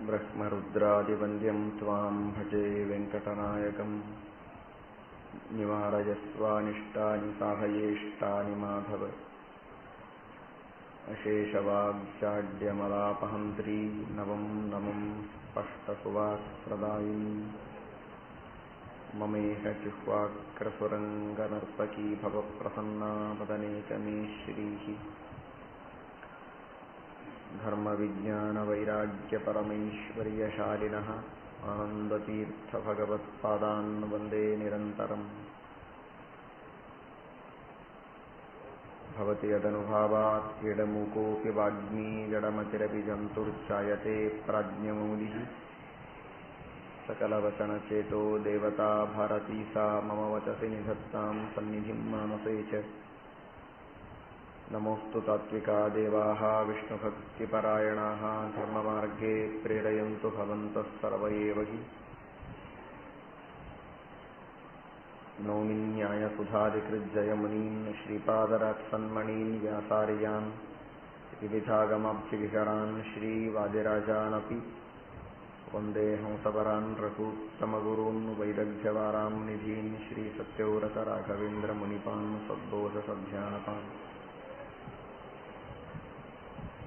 ಬ್ರಹ್ಮರುದ್ರಾದಿವಂದ್ಯಂ ತ್ವಾಂ ಭಜೆ ವೆಂಕಟನಾಯಕಂ. ನಿವಾರಯಸ್ವಾನಿಷ್ಟಾನಿ ಸಾಧಯೇಷ್ಟಾನಿ ಮಾಧವ. ಅಶೇಷವಾಗ್ಷಾಢ್ಯಮಲಾಪಹಂತ್ರೀ ನವಂ ನಮಂ ಸ್ಪಷ್ಟಸುವಾತ್ಪ್ರದಾಯಿನಿ. ಮಮೇಹ ಜಿಹ್ವಾಗ್ರಸುರಂಗನರ್ತಕೀ ಭವಪ್ರಸನ್ನಾ ವದನೆ ಚ ಮೇ ಶ್ರೀಃ. ಧರ್ಮವಿಜ್ಞಾನವೈರಾಗ್ಯಪರಮೈಶ್ವರ್ಯಶಾಲಿನಃ ಆನಂದತೀರ್ಥಭಗವತ್ಪಾದಾನ್ ವಂದೇ ನಿರಂತರಂ. ಭವತಿ ಯದನುಭಾವಾತ್ ಎಡಮೂಕೋऽಪಿ ವಾಗ್ಮೀ ಜಡಮತಿರಪಿ ಜಂತುರ್ಜಾಯತೆ ಪ್ರಾಜ್ಞಮೌಲಿಃ. ಸಕಲವಚನಚೇತೋ ದೇವತಾ ಭಾರತೀ ಸಾ ಮಮ ವಚಸಿ ನಿಧತ್ತಾಂ ಸನ್ನಿಧಿಂ ಮಾನಸೇ ಚ. ನಮೋऽಸ್ತು ತಾತ್ವಿಕಾ ದೇವಾಃ ವಿಷ್ಣುಭಕ್ತಿಪರಾಯಣಾಃ ಧರ್ಮಮಾರ್ಗೇ ಪ್ರೇರಯन्तु ಭವಂತಃ ಸರ್ವ ಏವ ಹಿ. ನೌಮಿ ನ್ಯಾಯಸುಧಾಧಿಕೃಜ್ಜಯಮುನೀನ್ ಶ್ರೀಪಾದರಾತ್ಸನ್ಮಣೀನ್ ವ್ಯಾಸಾರ್ಯಾನ್ ವಿವಿಧಾಗಮಾಬ್ಧಿವಿಹರಾನ್ ಶ್ರೀವಾದಿರಾಜಾನಪಿ ವಂದೇ ಹಂಸವರಾನ್ ರಘೂತ್ತಮಗುರೂನ್ ವೈದಗ್ಧ್ಯವಾರಾಂ ನಿಧೀನ್ ಶ್ರೀಸತ್ಯವ್ರತ ರಾಘವೇಂದ್ರ ಮುನಿಪಾನ್ ಸದ್ಬೋಧಸಧ್ಯಾನಪಾನ್.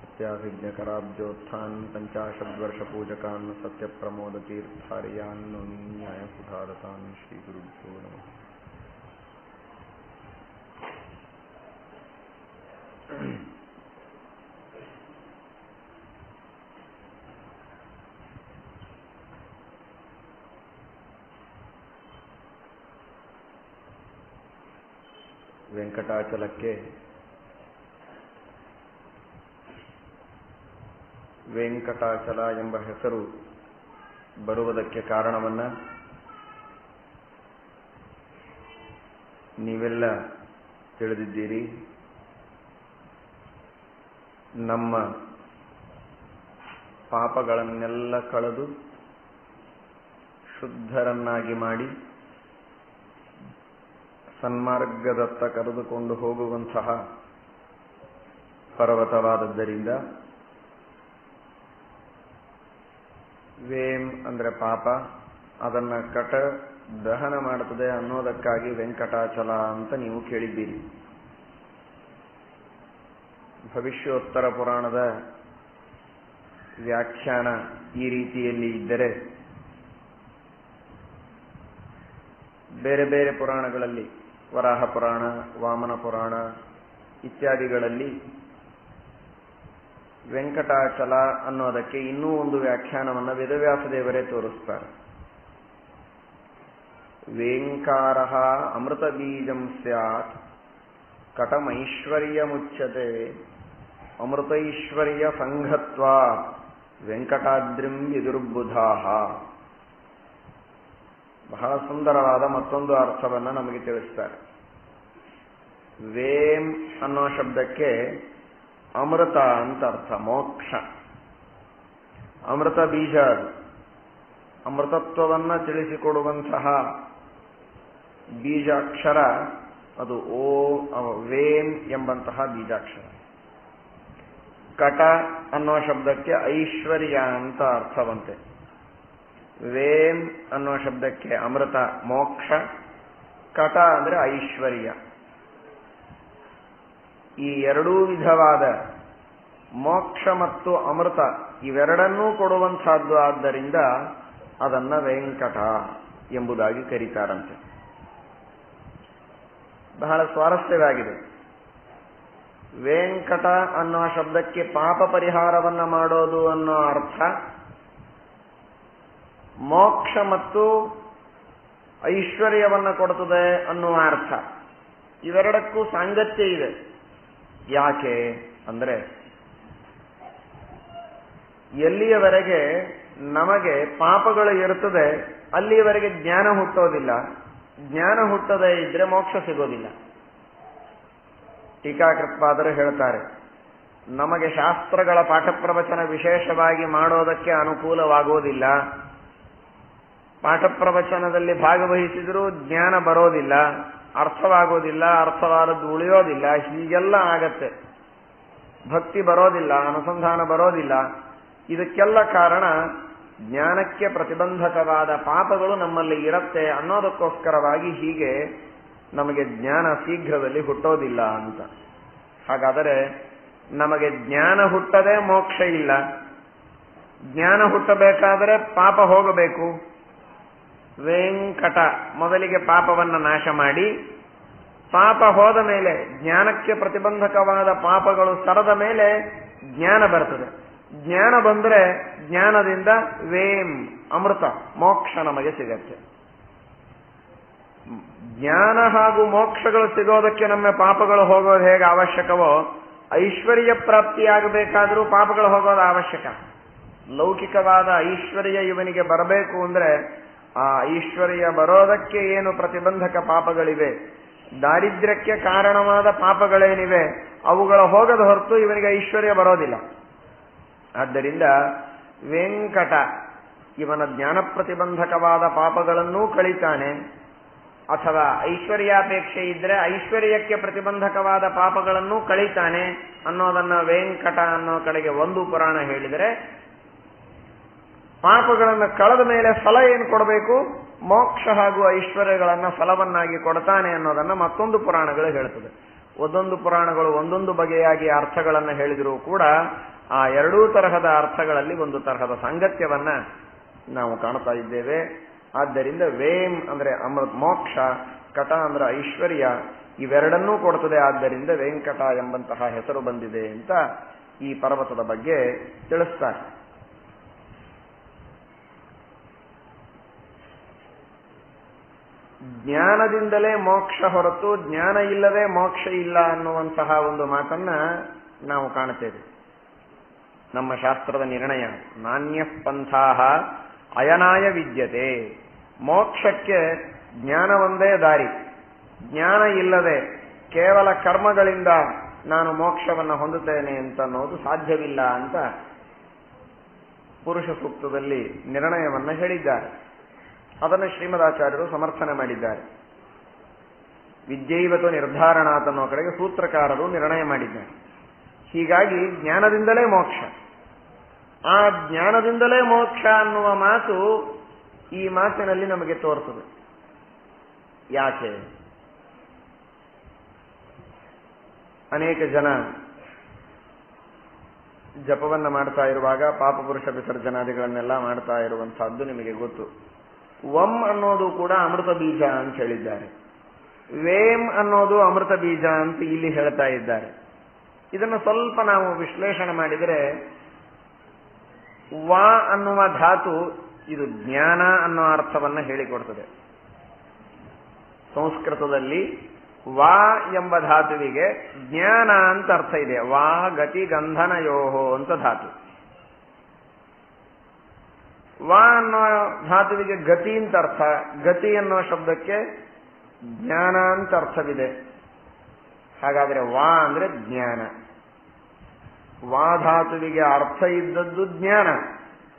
ಸತ್ಯಾಭಿಜ್ಞಕರಾಬ್ಜೋತ್ಥಾನ್ ಪಂಚಾಶದ್ವರ್ಷಪೂಜಕಾನ್ ಸತ್ಯಪ್ರಮೋದತೀರ್ಥಾರ್ಯಾನ್ ನೌಮಿ ನ್ಯಾಯಸುಧಾರತಾನ್. ಶ್ರೀಗುರುಭ್ಯೋ ನಮಃ. ವೆಂಕಟಾಚಲಕ್ಕೆ ವೆಂಕಟಾಚಲ ಎಂಬ ಹೆಸರು ಬರುವುದಕ್ಕೆ ಕಾರಣವನ್ನು ನೀವೆಲ್ಲ ತಿಳಿದಿದ್ದೀರಿ. ನಮ್ಮ ಪಾಪಗಳನ್ನೆಲ್ಲ ಕಳೆದು ಶುದ್ಧರನ್ನಾಗಿ ಮಾಡಿ ಸನ್ಮಾರ್ಗದತ್ತ ಕರೆದುಕೊಂಡು ಹೋಗುವಂತಹ ಪರ್ವತವಾದದ್ದರಿಂದ ವೇಂ ಅಂದರೆ ಪಾಪ, ಅದನ್ನು ಕಟ ದಹನ ಮಾಡುತ್ತದೆ ಅನ್ನೋದಕ್ಕಾಗಿ ವೆಂಕಟಾಚಲ ಅಂತ ನೀವು ಕೇಳಿದ್ದೀರಿ. ಭವಿಷ್ಯೋತ್ತರ ಪುರಾಣದ ವ್ಯಾಖ್ಯಾನ ಈ ರೀತಿಯಲ್ಲಿ ಇದ್ದರೆ, ಬೇರೆ ಬೇರೆ ಪುರಾಣಗಳಲ್ಲಿ ವರಾಹ ಪುರಾಣ, ವಾಮನ ಪುರಾಣ ಇತ್ಯಾದಿಗಳಲ್ಲಿ ವೆಂಕಟಾಚಲ ಅನ್ನೋದಕ್ಕೆ ಇನ್ನೂ ಒಂದು ವ್ಯಾಖ್ಯಾನವನ್ನು ವೇದವ್ಯಾಸ ದೇವರೇ ತೋರಿಸ್ತಾರೆ. ವೇಂಕಾರಃ ಅಮೃತ ಬೀಜಂ ಸ್ಯಾತ್ ಕಟಮೈಶ್ವರ್ಯಮುಚ್ಯತೆ ಅಮೃತೈಶ್ವರ್ಯ ಸಂಘತ್ವಾ ವೆಂಕಟಾದ್ರಿಂ ವಿದುರ್ಬುಧಾಃ. ಬಹಳ ಸುಂದರವಾದ ಮತ್ತೊಂದು ಅರ್ಥವನ್ನು ನಮಗೆ ತಿಳಿಸ್ತಾರೆ. ವೇಂ ಅನ್ನೋ ಶಬ್ದಕ್ಕೆ ಅಮೃತ ಅಂತ ಅರ್ಥ, ಮೋಕ್ಷ. ಅಮೃತ ಬೀಜ, ಅಮೃತತ್ವವನ್ನು ತಿಳಿಸಿಕೊಡುವಂತಹ ಬೀಜಾಕ್ಷರ ಅದು ವೇಂ ಎಂಬಂತಹ ಬೀಜಾಕ್ಷರ. ಕಟ ಅನ್ನೋ ಶಬ್ದಕ್ಕೆ ಐಶ್ವರ್ಯ ಅಂತ ಅರ್ಥವಂತೆ. ವೇಂ ಅನ್ನೋ ಶಬ್ದಕ್ಕೆ ಅಮೃತ, ಮೋಕ್ಷ. ಕಟ ಅಂದರೆ ಐಶ್ವರ್ಯ. ಈ ಎರಡೂ ವಿಧವಾದ ಮೋಕ್ಷ ಮತ್ತು ಅಮೃತ ಇವೆರಡನ್ನೂ ಕೊಡುವಂತಹದ್ದು. ಆದ್ದರಿಂದ ಅದನ್ನ ವೆಂಕಟ ಎಂಬುದಾಗಿ ಕರೀತಾರಂತೆ. ಬಹಳ ಸ್ವಾರಸ್ಯವಾಗಿದೆ. ವೆಂಕಟ ಅನ್ನೋ ಶಬ್ದಕ್ಕೆ ಪಾಪ ಪರಿಹಾರವನ್ನ ಮಾಡೋದು ಅನ್ನೋ ಅರ್ಥ, ಮೋಕ್ಷ ಮತ್ತು ಐಶ್ವರ್ಯವನ್ನ ಕೊಡುತ್ತದೆ ಅನ್ನುವ ಅರ್ಥ. ಇವೆರಡಕ್ಕೂ ಸಾಂಗತ್ಯ ಇದೆ. ಯಾಕೆ ಅಂದರೆ, ಎಲ್ಲಿಯವರೆಗೆ ನಮಗೆ ಪಾಪಗಳು ಇರುತ್ತದೆ ಅಲ್ಲಿಯವರೆಗೆ ಜ್ಞಾನ ಹುಟ್ಟೋದಿಲ್ಲ. ಜ್ಞಾನ ಹುಟ್ಟದೇ ಇದ್ರೆ ಮೋಕ್ಷ ಸಿಗೋದಿಲ್ಲ. ಟೀಕಾಕೃತ್ಪಾದರು ಹೇಳ್ತಾರೆ, ನಮಗೆ ಶಾಸ್ತ್ರಗಳ ಪಾಠ ಪ್ರವಚನ ವಿಶೇಷವಾಗಿ ಮಾಡೋದಕ್ಕೆ ಅನುಕೂಲವಾಗೋದಿಲ್ಲ. ಪಾಠ ಪ್ರವಚನದಲ್ಲಿ ಭಾಗವಹಿಸಿದರೂ ಜ್ಞಾನ ಬರೋದಿಲ್ಲ, ಅರ್ಥವಾಗೋದಿಲ್ಲ, ಅರ್ಥವಾದದ್ದು ಉಳಿಯೋದಿಲ್ಲ, ಹೀಗೆಲ್ಲ ಆಗತ್ತೆ. ಭಕ್ತಿ ಬರೋದಿಲ್ಲ, ಅನುಸಂಧಾನ ಬರೋದಿಲ್ಲ. ಇದಕ್ಕೆಲ್ಲ ಕಾರಣ ಜ್ಞಾನಕ್ಕೆ ಪ್ರತಿಬಂಧಕವಾದ ಪಾಪಗಳು ನಮ್ಮಲ್ಲಿ ಇರುತ್ತೆ ಅನ್ನೋದಕ್ಕೋಸ್ಕರವಾಗಿ ಹೀಗೆ ನಮಗೆ ಜ್ಞಾನ ಶೀಘ್ರದಲ್ಲಿ ಹುಟ್ಟೋದಿಲ್ಲ ಅಂತ. ಹಾಗಾದರೆ ನಮಗೆ ಜ್ಞಾನ ಹುಟ್ಟದೆ ಮೋಕ್ಷ ಇಲ್ಲ. ಜ್ಞಾನ ಹುಟ್ಟಬೇಕಾದರೆ ಪಾಪ ಹೋಗಬೇಕು. ವೆಂಕಟ ಮೊದಲಿಗೆ ಪಾಪವನ್ನು ನಾಶ ಮಾಡಿ, ಪಾಪ ಹೋದ ಮೇಲೆ ಜ್ಞಾನಕ್ಕೆ ಪ್ರತಿಬಂಧಕವಾದ ಪಾಪಗಳು ಸರದ ಮೇಲೆ ಜ್ಞಾನ ಬರ್ತದೆ. ಜ್ಞಾನ ಬಂದರೆ ಜ್ಞಾನದಿಂದ ವೇಂ ಅಮೃತ ಮೋಕ್ಷ ನಮಗೆ ಸಿಗತ್ತೆ. ಜ್ಞಾನ ಹಾಗೂ ಮೋಕ್ಷಗಳು ಸಿಗೋದಕ್ಕೆ ನಮ್ಮ ಪಾಪಗಳು ಹೋಗೋದು ಹೇಗೆ ಅವಶ್ಯಕವೋ, ಐಶ್ವರ್ಯ ಪ್ರಾಪ್ತಿಯಾಗಬೇಕಾದರೂ ಪಾಪಗಳು ಹೋಗೋದು ಅವಶ್ಯಕ. ಲೌಕಿಕವಾದ ಐಶ್ವರ್ಯ ಇವನಿಗೆ ಬರಬೇಕು ಅಂದ್ರೆ ಆ ಐಶ್ವರ್ಯ ಬರೋದಕ್ಕೆ ಏನು ಪ್ರತಿಬಂಧಕ ಪಾಪಗಳಿವೆ, ದಾರಿದ್ರ್ಯಕ್ಕೆ ಕಾರಣವಾದ ಪಾಪಗಳೇನಿವೆ ಅವುಗಳ ಹೋಗದ ಹೊರತು ಇವನಿಗೆ ಐಶ್ವರ್ಯ ಬರೋದಿಲ್ಲ. ಆದ್ದರಿಂದ ವೆಂಕಟ ಇವನ ಜ್ಞಾನ ಪ್ರತಿಬಂಧಕವಾದ ಪಾಪಗಳನ್ನೂ ಕಳೀತಾನೆ, ಅಥವಾ ಐಶ್ವರ್ಯಾಪೇಕ್ಷೆ ಇದ್ರೆ ಐಶ್ವರ್ಯಕ್ಕೆ ಪ್ರತಿಬಂಧಕವಾದ ಪಾಪಗಳನ್ನೂ ಕಳೀತಾನೆ ಅನ್ನೋದನ್ನ ವೆಂಕಟ ಅನ್ನೋ ಕಡೆಗೆ ಒಂದು ಪುರಾಣ ಹೇಳಿದರೆ, ಪಾಪಗಳನ್ನು ಕಳೆದ ಮೇಲೆ ಫಲ ಏನು ಕೊಡಬೇಕು, ಮೋಕ್ಷ ಹಾಗೂ ಐಶ್ವರ್ಯಗಳನ್ನ ಫಲವನ್ನಾಗಿ ಕೊಡ್ತಾನೆ ಅನ್ನೋದನ್ನ ಮತ್ತೊಂದು ಪುರಾಣಗಳು ಹೇಳ್ತದೆ. ಒಂದೊಂದು ಪುರಾಣಗಳು ಒಂದೊಂದು ಬಗೆಯಾಗಿ ಅರ್ಥಗಳನ್ನು ಹೇಳಿದರೂ ಕೂಡ ಆ ಎರಡೂ ತರಹದ ಅರ್ಥಗಳಲ್ಲಿ ಒಂದು ತರಹದ ಸಾಂಗತ್ಯವನ್ನ ನಾವು ಕಾಣ್ತಾ ಇದ್ದೇವೆ. ಆದ್ದರಿಂದ ವೇಮ್ ಅಂದ್ರೆ ಅಮೃತ ಮೋಕ್ಷ, ಕಟ ಅಂದ್ರೆ ಐಶ್ವರ್ಯ, ಇವೆರಡನ್ನೂ ಕೊಡ್ತದೆ. ಆದ್ದರಿಂದ ವೆಂಕಟ ಎಂಬಂತಹ ಹೆಸರು ಬಂದಿದೆ ಅಂತ ಈ ಪರ್ವತದ ಬಗ್ಗೆ ತಿಳಿಸ್ತಾರೆ. ಜ್ಞಾನದಿಂದಲೇ ಮೋಕ್ಷ ಹೊರತು ಜ್ಞಾನ ಇಲ್ಲದೆ ಮೋಕ್ಷ ಇಲ್ಲ ಅನ್ನುವಂತಹ ಒಂದು ಮಾತನ್ನ ನಾವು ಕಾಣುತ್ತೇವೆ. ನಮ್ಮ ಶಾಸ್ತ್ರದ ನಿರ್ಣಯ ನಾಣ್ಯ ಪಂಥಾಹ ಅಯನಾಯ ವಿದ್ಯತೆ. ಮೋಕ್ಷಕ್ಕೆ ಜ್ಞಾನ ಒಂದೇ ದಾರಿ. ಜ್ಞಾನ ಇಲ್ಲದೆ ಕೇವಲ ಕರ್ಮಗಳಿಂದ ನಾನು ಮೋಕ್ಷವನ್ನು ಹೊಂದುತ್ತೇನೆ ಅಂತ ಅನ್ನೋದು ಸಾಧ್ಯವಿಲ್ಲ ಅಂತ ಪುರುಷ ಸೂಕ್ತದಲ್ಲಿ ನಿರ್ಣಯವನ್ನು ಹೇಳಿದ್ದಾರೆ. ಅದನ್ನು ಶ್ರೀಮದಾಚಾರ್ಯರು ಸಮರ್ಥನೆ ಮಾಡಿದ್ದಾರೆ. ವಿದ್ಯೈವತು ನಿರ್ಧಾರಣಾತ್ ಅನ್ನೋ ಕಡೆಗೆ ಸೂತ್ರಕಾರರು ನಿರ್ಣಯ ಮಾಡಿದ್ದಾರೆ. ಹೀಗಾಗಿ ಜ್ಞಾನದಿಂದಲೇ ಮೋಕ್ಷ. ಆ ಜ್ಞಾನದಿಂದಲೇ ಮೋಕ್ಷ ಅನ್ನುವ ಮಾತು ಈ ಮಾತಿನಲ್ಲಿ ನಮಗೆ ತೋರ್ತದೆ. ಯಾಕೆ? ಅನೇಕ ಜನ ಜಪವನ್ನ ಮಾಡ್ತಾ ಇರುವಾಗ ಪಾಪಪುರುಷ ವಿಸರ್ಜನಾದಿಗಳನ್ನೆಲ್ಲ ಮಾಡ್ತಾ ಇರುವಂತಹದ್ದು ನಿಮಗೆ ಗೊತ್ತು. ವಂ ಅನ್ನೋದು ಕೂಡ ಅಮೃತ ಬೀಜ ಅಂತ ಹೇಳಿದ್ದಾರೆ. ವೇಮ್ ಅನ್ನೋದು ಅಮೃತ ಬೀಜ ಅಂತ ಇಲ್ಲಿ ಹೇಳ್ತಾ ಇದ್ದಾರೆ. ಇದನ್ನು ಸ್ವಲ್ಪ ನಾವು ವಿಶ್ಲೇಷಣೆ ಮಾಡಿದರೆ, ವಾ ಅನ್ನುವ ಧಾತು ಇದು ಜ್ಞಾನ ಅನ್ನೋ ಅರ್ಥವನ್ನ ಹೇಳಿಕೊಡ್ತದೆ. ಸಂಸ್ಕೃತದಲ್ಲಿ ವಾ ಎಂಬ ಧಾತುವಿಗೆ ಜ್ಞಾನ ಅಂತ ಅರ್ಥ ಇದೆ. ವಾ ಗತಿ ಗಂಧನಯೋಹೋ ಅಂತ ಧಾತು. ವಾ ಅನ್ನೋ ಧಾತುವಿಗೆ ಗತಿ ಅಂತ ಅರ್ಥ. ಗತಿ ಅನ್ನೋ ಶಬ್ದಕ್ಕೆ ಜ್ಞಾನ ಅಂತ ಅರ್ಥವಿದೆ. ಹಾಗಾದರೆ ವಾ ಅಂದ್ರೆ ಜ್ಞಾನ. ವಾ ಧಾತುವಿಗೆ ಅರ್ಥ ಇದ್ದದ್ದು ಜ್ಞಾನ,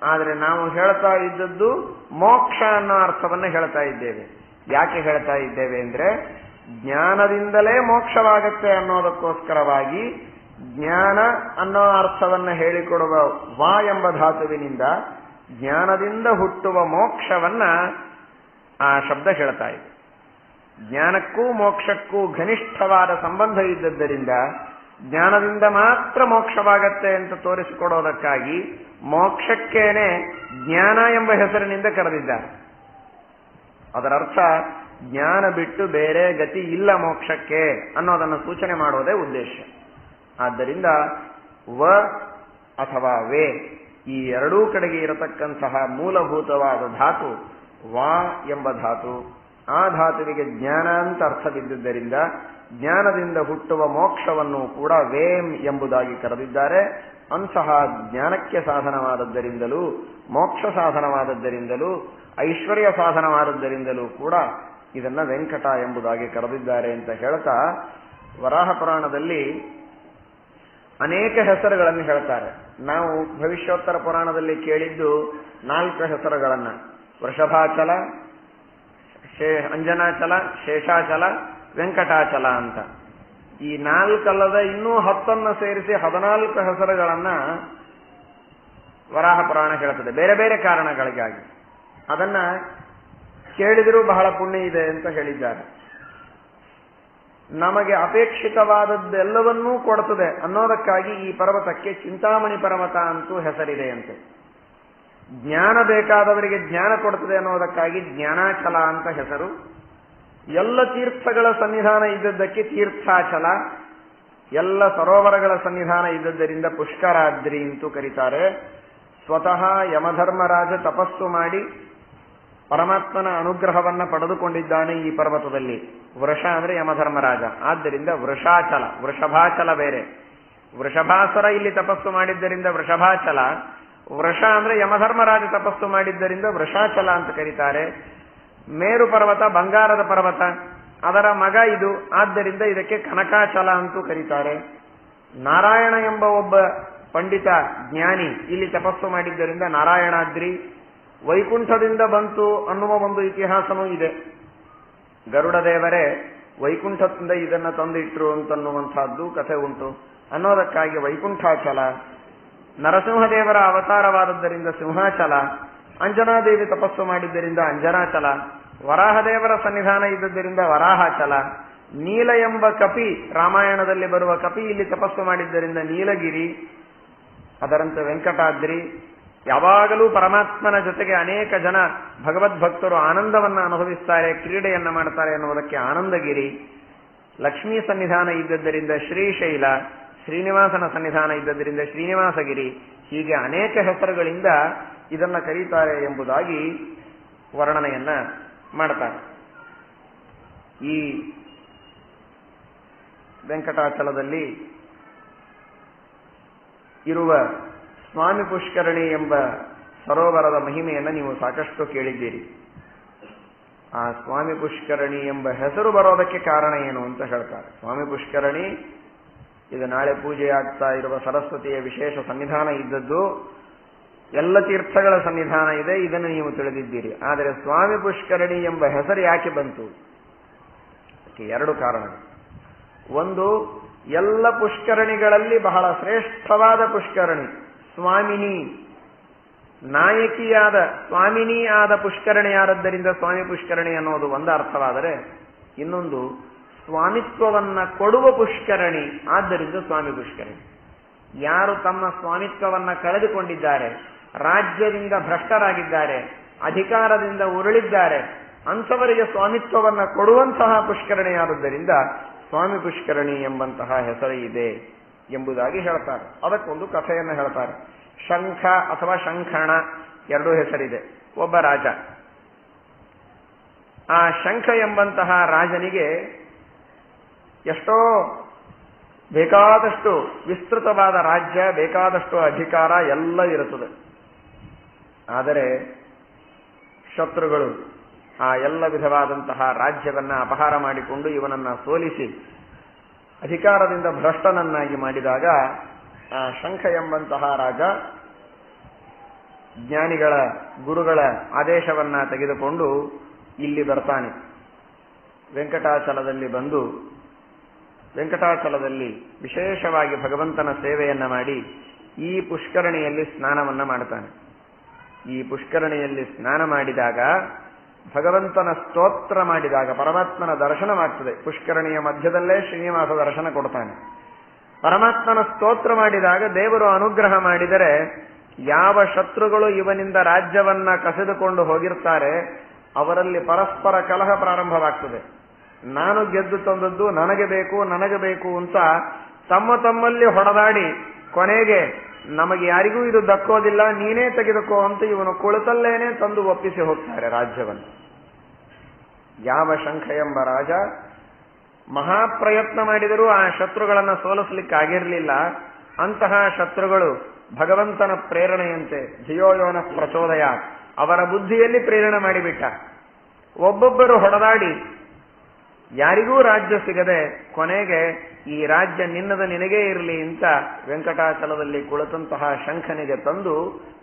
ಆದರೆ ನಾವು ಹೇಳ್ತಾ ಇದ್ದದ್ದು ಮೋಕ್ಷ ಅನ್ನೋ ಅರ್ಥವನ್ನು ಹೇಳ್ತಾ ಇದ್ದೇವೆ. ಯಾಕೆ ಹೇಳ್ತಾ ಇದ್ದೇವೆ ಅಂದ್ರೆ, ಜ್ಞಾನದಿಂದಲೇ ಮೋಕ್ಷವಾಗತ್ತೆ ಅನ್ನೋದಕ್ಕೋಸ್ಕರವಾಗಿ ಜ್ಞಾನ ಅನ್ನೋ ಅರ್ಥವನ್ನು ಹೇಳಿಕೊಡುವ ವಾ ಎಂಬ ಧಾತುವಿನಿಂದ ಜ್ಞಾನದಿಂದ ಹುಟ್ಟುವ ಮೋಕ್ಷವನ್ನ ಆ ಶಬ್ದ ಹೇಳ್ತಾ ಇದೆ. ಜ್ಞಾನಕ್ಕೂ ಮೋಕ್ಷಕ್ಕೂ ಘನಿಷ್ಠವಾದ ಸಂಬಂಧ ಇದ್ದದ್ದರಿಂದ ಜ್ಞಾನದಿಂದ ಮಾತ್ರ ಮೋಕ್ಷವಾಗತ್ತೆ ಅಂತ ತೋರಿಸಿಕೊಡೋದಕ್ಕಾಗಿ ಮೋಕ್ಷಕ್ಕೇನೆ ಜ್ಞಾನ ಎಂಬ ಹೆಸರಿನಿಂದ ಕರೆದಿದ್ದಾರೆ. ಅದರರ್ಥ ಜ್ಞಾನ ಬಿಟ್ಟು ಬೇರೆ ಗತಿ ಇಲ್ಲ ಮೋಕ್ಷಕ್ಕೆ ಅನ್ನೋದನ್ನು ಸೂಚನೆ ಮಾಡೋದೇ ಉದ್ದೇಶ. ಆದ್ದರಿಂದ ವ ಅಥವಾ ವೇ ಈ ಎರಡೂ ಕಡೆಗೆ ಇರತಕ್ಕಂತಹ ಮೂಲಭೂತವಾದ ಧಾತು ವಾ ಎಂಬ ಧಾತು. ಆ ಧಾತುವಿಗೆ ಜ್ಞಾನ ಅಂತ ಅರ್ಥವಿದ್ದುದರಿಂದ ಜ್ಞಾನದಿಂದ ಹುಟ್ಟುವ ಮೋಕ್ಷವನ್ನು ಕೂಡ ವೇಮ್ ಎಂಬುದಾಗಿ ಕರೆದಿದ್ದಾರೆ. ಅಂತಹ ಜ್ಞಾನಕ್ಕೆ ಸಾಧನವಾದದ್ದರಿಂದಲೂ ಮೋಕ್ಷ ಸಾಧನವಾದದ್ದರಿಂದಲೂ ಐಶ್ವರ್ಯ ಸಾಧನವಾದದ್ದರಿಂದಲೂ ಕೂಡ ಇದನ್ನ ವೆಂಕಟ ಎಂಬುದಾಗಿ ಕರೆದಿದ್ದಾರೆ ಅಂತ ಹೇಳ್ತಾ, ವರಾಹ ಪುರಾಣದಲ್ಲಿ ಅನೇಕ ಹೆಸರುಗಳನ್ನು ಹೇಳ್ತಾರೆ. ನಾವು ಭವಿಷ್ಯೋತ್ತರ ಪುರಾಣದಲ್ಲಿ ಕೇಳಿದ್ದು 4 ಹೆಸರುಗಳನ್ನ: ವೃಷಭಾಚಲ, ಅಂಜನಾಚಲ, ಶೇಷಾಚಲ, ವೆಂಕಟಾಚಲ ಅಂತ. ಈ 4 ಅಲ್ಲದ ಇನ್ನೂ 10 ಸೇರಿಸಿ 14 ಹೆಸರುಗಳನ್ನ ವರಾಹ ಪುರಾಣ ಹೇಳ್ತದೆ, ಬೇರೆ ಬೇರೆ ಕಾರಣಗಳಿಗಾಗಿ. ಅದನ್ನ ಕೇಳಿದರೂ ಬಹಳ ಪುಣ್ಯ ಇದೆ ಅಂತ ಹೇಳಿದ್ದಾರೆ. ನಮಗೆ ಅಪೇಕ್ಷಿತವಾದದ್ದೆಲ್ಲವನ್ನೂ ಕೊಡುತ್ತದೆ ಅನ್ನೋದಕ್ಕಾಗಿ ಈ ಪರ್ವತಕ್ಕೆ ಚಿಂತಾಮಣಿ ಪರ್ವತ ಅಂತೂ ಹೆಸರಿದೆ ಅಂತೆ. ಜ್ಞಾನ ಬೇಕಾದವರಿಗೆ ಜ್ಞಾನ ಕೊಡುತ್ತದೆ ಅನ್ನೋದಕ್ಕಾಗಿ ಜ್ಞಾನಾಚಲ ಅಂತ ಹೆಸರು. ಎಲ್ಲ ತೀರ್ಥಗಳ ಸನ್ನಿಧಾನ ಇದ್ದದ್ದಕ್ಕೆ ತೀರ್ಥಾಚಲ, ಎಲ್ಲ ಸರೋವರಗಳ ಸನ್ನಿಧಾನ ಇದ್ದದ್ದರಿಂದ ಪುಷ್ಕರಾದ್ರಿ ಅಂತೂ ಕರೀತಾರೆ. ಸ್ವತಃ ಯಮಧರ್ಮರಾಜ ತಪಸ್ಸು ಮಾಡಿ ಪರಮಾತ್ಮನ ಅನುಗ್ರಹವನ್ನ ಪಡೆದುಕೊಂಡಿದ್ದಾನೆ ಈ ಪರ್ವತದಲ್ಲಿ. ವೃಷ ಅಂದ್ರೆ ಯಮಧರ್ಮರಾಜ, ಆದ್ದರಿಂದ ವೃಷಾಚಲ, ವೃಷಭಾಚಲ ಬೇರೆ. ವೃಷಭಾಸುರ ಇಲ್ಲಿ ತಪಸ್ಸು ಮಾಡಿದ್ದರಿಂದ ವೃಷಭಾಚಲ, ವೃಷ ಅಂದ್ರೆ ಯಮಧರ್ಮರಾಜ ತಪಸ್ಸು ಮಾಡಿದ್ದರಿಂದ ವೃಷಾಚಲ ಅಂತ ಕರೀತಾರೆ. ಮೇರು ಪರ್ವತ ಬಂಗಾರದ ಪರ್ವತ, ಅದರ ಮಗ ಇದು, ಆದ್ದರಿಂದ ಇದಕ್ಕೆ ಕನಕಾಚಲ ಅಂತೂ ಕರೀತಾರೆ. ನಾರಾಯಣ ಎಂಬ ಒಬ್ಬ ಪಂಡಿತ ಜ್ಞಾನಿ ಇಲ್ಲಿ ತಪಸ್ಸು ಮಾಡಿದ್ದರಿಂದ ನಾರಾಯಣಾದ್ರಿ. ವೈಕುಂಠದಿಂದ ಬಂತು ಅನ್ನುವ ಒಂದು ಇತಿಹಾಸನೂ ಇದೆ. ಗರುಡ ದೇವರೇ ವೈಕುಂಠದಿಂದ ಇದನ್ನ ತಂದಿಟ್ರು ಅಂತನ್ನುವಂತಹದ್ದು ಕಥೆ ಉಂಟು. ಅನ್ನೋದಕ್ಕಾಗಿ ವೈಕುಂಠಾಚಲ. ನರಸಿಂಹದೇವರ ಅವತಾರವಾದದ್ದರಿಂದ ಸಿಂಹಾಚಲ. ಅಂಜನಾದೇವಿ ತಪಸ್ಸು ಮಾಡಿದ್ದರಿಂದ ಅಂಜನಾಚಲ. ವರಾಹದೇವರ ಸನ್ನಿಧಾನ ಇದ್ದದ್ದರಿಂದ ವರಾಹಾಚಲ. ನೀಲ ಎಂಬ ಕಪಿ, ರಾಮಾಯಣದಲ್ಲಿ ಬರುವ ಕಪಿ ಇಲ್ಲಿ ತಪಸ್ಸು ಮಾಡಿದ್ದರಿಂದ ನೀಲಗಿರಿ. ಅದರಂತೆ ವೆಂಕಟಾದ್ರಿ. ಯಾವಾಗಲೂ ಪರಮಾತ್ಮನ ಜೊತೆಗೆ ಅನೇಕ ಜನ ಭಗವದ್ಭಕ್ತರು ಆನಂದವನ್ನ ಅನುಭವಿಸ್ತಾರೆ, ಕ್ರೀಡೆಯನ್ನ ಮಾಡ್ತಾರೆ ಎನ್ನುವುದಕ್ಕೆ ಆನಂದಗಿರಿ. ಲಕ್ಷ್ಮೀ ಸನ್ನಿಧಾನ ಇದ್ದದ್ದರಿಂದ ಶ್ರೀಶೈಲ, ಶ್ರೀನಿವಾಸನ ಸನ್ನಿಧಾನ ಇದ್ದದ್ದರಿಂದ ಶ್ರೀನಿವಾಸಗಿರಿ. ಹೀಗೆ ಅನೇಕ ಹೆಸರುಗಳಿಂದ ಇದನ್ನ ಕರೀತಾರೆ ಎಂಬುದಾಗಿ ವರ್ಣನೆಯನ್ನ ಮಾಡ್ತಾರೆ. ಈ ವೆಂಕಟಾಚಲದಲ್ಲಿ ಇರುವ ಸ್ವಾಮಿ ಪುಷ್ಕರಣಿ ಎಂಬ ಸರೋವರದ ಮಹಿಮೆಯನ್ನು ನೀವು ಸಾಕಷ್ಟು ಕೇಳಿದ್ದೀರಿ. ಆ ಸ್ವಾಮಿ ಪುಷ್ಕರಣಿ ಎಂಬ ಹೆಸರು ಬರೋದಕ್ಕೆ ಕಾರಣ ಏನು ಅಂತ ಹೇಳ್ತಾರೆ. ಸ್ವಾಮಿ ಪುಷ್ಕರಣಿ ಇದು ನಾಳೆ ಪೂಜೆಯಾಗ್ತಾ ಇರುವ ಸರಸ್ವತಿಯ ವಿಶೇಷ ಸನ್ನಿಧಾನ ಇದ್ದದ್ದು. ಎಲ್ಲ ತೀರ್ಥಗಳ ಸನ್ನಿಧಾನ ಇದೆ, ಇದನ್ನು ನೀವು ತಿಳಿದಿದ್ದೀರಿ. ಆದರೆ ಸ್ವಾಮಿ ಪುಷ್ಕರಣಿ ಎಂಬ ಹೆಸರು ಯಾಕೆ ಬಂತು? ಅದಕ್ಕೆ ಎರಡು ಕಾರಣಗಳು. ಒಂದು, ಎಲ್ಲ ಪುಷ್ಕರಣಿಗಳಲ್ಲಿ ಬಹಳ ಶ್ರೇಷ್ಠವಾದ ಪುಷ್ಕರಣಿ ಸ್ವಾಮಿನಿ, ನಾಯಕಿಯಾದ ಸ್ವಾಮಿನಿ ಆದ ಪುಷ್ಕರಣಿಯಾದದ್ದರಿಂದ ಸ್ವಾಮಿ ಪುಷ್ಕರಣಿ ಅನ್ನೋದು ಒಂದು ಅರ್ಥವಾದರೆ, ಇನ್ನೊಂದು ಸ್ವಾಮಿತ್ವವನ್ನ ಕೊಡುವ ಪುಷ್ಕರಣಿ, ಆದ್ದರಿಂದ ಸ್ವಾಮಿ ಪುಷ್ಕರಣಿ. ಯಾರು ತಮ್ಮ ಸ್ವಾಮಿತ್ವವನ್ನ ಕಳೆದುಕೊಂಡಿದ್ದಾರೆ, ರಾಜ್ಯದಿಂದ ಭ್ರಷ್ಟರಾಗಿದ್ದಾರೆ, ಅಧಿಕಾರದಿಂದ ಉರುಳಿದ್ದಾರೆ, ಅಂಥವರಿಗೆ ಸ್ವಾಮಿತ್ವವನ್ನ ಕೊಡುವಂತಹ ಪುಷ್ಕರಣಿಯಾದದ್ದರಿಂದ ಸ್ವಾಮಿ ಪುಷ್ಕರಣಿ ಎಂಬಂತಹ ಹೆಸರು ಇದೆ ಎಂಬುದಾಗಿ ಹೇಳ್ತಾರೆ. ಅದಕ್ಕೊಂದು ಕಥೆಯನ್ನು ಹೇಳ್ತಾರೆ. ಶಂಖ ಅಥವಾ ಶಂಖಣ ಎರಡೂ ಹೆಸರಿದೆ. ಒಬ್ಬ ರಾಜ, ಆ ಶಂಖ ಎಂಬಂತಹ ರಾಜನಿಗೆ ಎಷ್ಟೋ ಬೇಕಾದಷ್ಟು ವಿಸ್ತೃತವಾದ ರಾಜ್ಯ, ಬೇಕಾದಷ್ಟು ಅಧಿಕಾರ ಎಲ್ಲ ಇರುತ್ತದೆ. ಆದರೆ ಶತ್ರುಗಳು ಆ ಎಲ್ಲ ವಿಧವಾದಂತಹ ರಾಜ್ಯವನ್ನ ಅಪಹಾರ ಮಾಡಿಕೊಂಡು ಇವನನ್ನ ಸೋಲಿಸಿ ಅಧಿಕಾರದಿಂದ ಭ್ರಷ್ಟನನ್ನಾಗಿ ಮಾಡಿದಾಗ ಆ ಶಂಖ ಎಂಬಂತಹ ರಾಜ ಜ್ಞಾನಿಗಳ ಗುರುಗಳ ಆದೇಶವನ್ನ ತೆಗೆದುಕೊಂಡು ಇಲ್ಲಿ ಬರ್ತಾನೆ. ವೆಂಕಟಾಚಲದಲ್ಲಿ ಬಂದು ವೆಂಕಟಾಚಲದಲ್ಲಿ ವಿಶೇಷವಾಗಿ ಭಗವಂತನ ಸೇವೆಯನ್ನ ಮಾಡಿ ಈ ಪುಷ್ಕರಣಿಯಲ್ಲಿ ಸ್ನಾನವನ್ನ ಮಾಡ್ತಾನೆ. ಈ ಪುಷ್ಕರಣಿಯಲ್ಲಿ ಸ್ನಾನ ಮಾಡಿದಾಗ, ಭಗವಂತನ ಸ್ತೋತ್ರ ಮಾಡಿದಾಗ ಪರಮಾತ್ಮನ ದರ್ಶನವಾಗ್ತದೆ. ಪುಷ್ಕರಣಿಯ ಮಧ್ಯದಲ್ಲೇ ಶ್ರೀನಿವಾಸ ದರ್ಶನ ಕೊಡ್ತಾನೆ. ಪರಮಾತ್ಮನ ಸ್ತೋತ್ರ ಮಾಡಿದಾಗ ದೇವರು ಅನುಗ್ರಹ ಮಾಡಿದರೆ ಯಾವ ಶತ್ರುಗಳು ಇವನಿಂದ ರಾಜ್ಯವನ್ನ ಕಸಿದುಕೊಂಡು ಹೋಗಿರ್ತಾರೆ ಅವರಲ್ಲಿ ಪರಸ್ಪರ ಕಲಹ ಪ್ರಾರಂಭವಾಗ್ತದೆ. ನಾನು ಗೆದ್ದು ತಂದದ್ದು ನನಗೆ ಬೇಕು ನನಗೆ ಬೇಕು ಅಂತ ತಮ್ಮ ತಮ್ಮಲ್ಲಿ ಹೊಡೆದಾಡಿ ಕೊನೆಗೆ ನಮಗೆ ಯಾರಿಗೂ ಇದು ದಕ್ಕೋದಿಲ್ಲ, ನೀನೇ ತೆಗೆದುಕೋ ಅಂತ ಇವನು ಕುಳಿತಲ್ಲೇನೆ ತಂದು ಒಪ್ಪಿಸಿ ಹೋಗ್ತಾರೆ ರಾಜ್ಯವನ್ನು. ಯಾವ ಶಂಖ ಎಂಬ ರಾಜ ಮಹಾಪ್ರಯತ್ನ ಮಾಡಿದರೂ ಆ ಶತ್ರುಗಳನ್ನು ಸೋಲಿಸಲಿಕ್ಕಾಗಿರಲಿಲ್ಲ. ಅಂತಹ ಶತ್ರುಗಳು ಭಗವಂತನ ಪ್ರೇರಣೆಯಂತೆ ಧಿಯೋಯೋನ ಪ್ರಚೋದಯ ಅವರ ಬುದ್ಧಿಯಲ್ಲಿ ಪ್ರೇರಣೆ ಮಾಡಿಬಿಟ್ಟ. ಒಬ್ಬೊಬ್ಬರು ಹೊಡೆದಾಡಿ ಯಾರಿಗೂ ರಾಜ್ಯ ಸಿಗದೆ ಕೊನೆಗೆ ಈ ರಾಜ್ಯ ನಿನ್ನದ ನಿನಗೇ ಇರಲಿ ಅಂತ ವೆಂಕಟಾಚಲದಲ್ಲಿ ಕುಳಿತಂತಹ ಶಂಖನಿಗೆ ತಂದು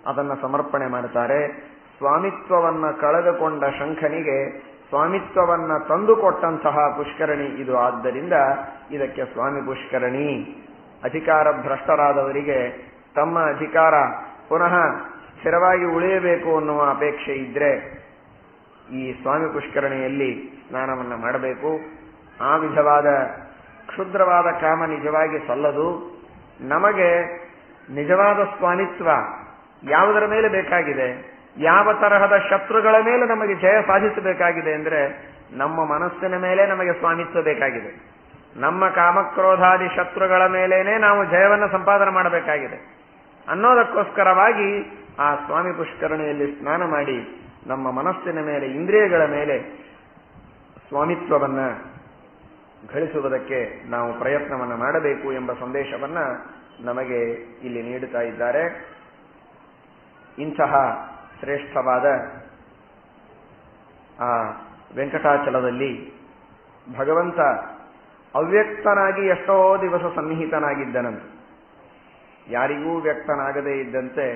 ಅದನ್ನು ಸಮರ್ಪಣೆ ಮಾಡ್ತಾರೆ. ಸ್ವಾಮಿತ್ವವನ್ನ ಕಳೆದುಕೊಂಡ ಶಂಖನಿಗೆ ಸ್ವಾಮಿತ್ವವನ್ನ ತಂದುಕೊಟ್ಟಂತಹ ಪುಷ್ಕರಣಿ ಇದು. ಆದ್ದರಿಂದ ಇದಕ್ಕೆ ಸ್ವಾಮಿ ಪುಷ್ಕರಣಿ. ಅಧಿಕಾರ ಭ್ರಷ್ಟರಾದವರಿಗೆ ತಮ್ಮ ಅಧಿಕಾರ ಪುನಃ ಸ್ಥಿರವಾಗಿ ಉಳಿಯಬೇಕು ಅನ್ನುವ ಅಪೇಕ್ಷೆ ಇದ್ರೆ ಈ ಸ್ವಾಮಿ ಪುಷ್ಕರಣಿಯಲ್ಲಿ ಸ್ನಾನವನ್ನು ಮಾಡಬೇಕು. ಆ ವಿಧವಾದ ಕ್ಷುದ್ರವಾದ ಕಾಮ ನಿಜವಾಗಿ ಸಲ್ಲದು. ನಮಗೆ ನಿಜವಾದ ಸ್ವಾಮಿತ್ವ ಯಾವುದರ ಮೇಲೆ ಬೇಕಾಗಿದೆ, ಯಾವ ತರಹದ ಶತ್ರುಗಳ ಮೇಲೆ ನಮಗೆ ಜಯ ಸಾಧಿಸಬೇಕಾಗಿದೆ ಅಂದರೆ ನಮ್ಮ ಮನಸ್ಸಿನ ಮೇಲೆ ನಮಗೆ ಸ್ವಾಮಿತ್ವ ಬೇಕಾಗಿದೆ. ನಮ್ಮ ಕಾಮಕ್ರೋಧಾದಿ ಶತ್ರುಗಳ ಮೇಲೇನೆ ನಾವು ಜಯವನ್ನು ಸಂಪಾದನೆ ಮಾಡಬೇಕಾಗಿದೆ ಅನ್ನೋದಕ್ಕೋಸ್ಕರವಾಗಿ ಆ ಸ್ವಾಮಿ ಪುಷ್ಕರಣಿಯಲ್ಲಿ ಸ್ನಾನ ಮಾಡಿ ನಮ್ಮ ಮನಸ್ಸಿನ ಮೇಲೆ, ಇಂದ್ರಿಯಗಳ ಮೇಲೆ ಸ್ವಾಮಿತ್ವವನ್ನು ಗಳಿಸುವುದಕ್ಕೆ ನಾವು ಪ್ರಯತ್ನವನ್ನು ಮಾಡಬೇಕು ಎಂಬ ಸಂದೇಶವನ್ನ ನಮಗೆ ಇಲ್ಲಿ ನೀಡುತ್ತಾ ಇದ್ದಾರೆ. ಇಂತಹ ಶ್ರೇಷ್ಠವಾದ ಆ ವೆಂಕಟಾಚಲದಲ್ಲಿ ಭಗವಂತ ಅವ್ಯಕ್ತನಾಗಿ ಎಷ್ಟೋ ದಿವಸ ಸನ್ನಿಹಿತನಾಗಿದ್ದನಂತೆ. ಯಾರಿಗೂ ವ್ಯಕ್ತನಾಗದೇ ಇದ್ದಂತೆ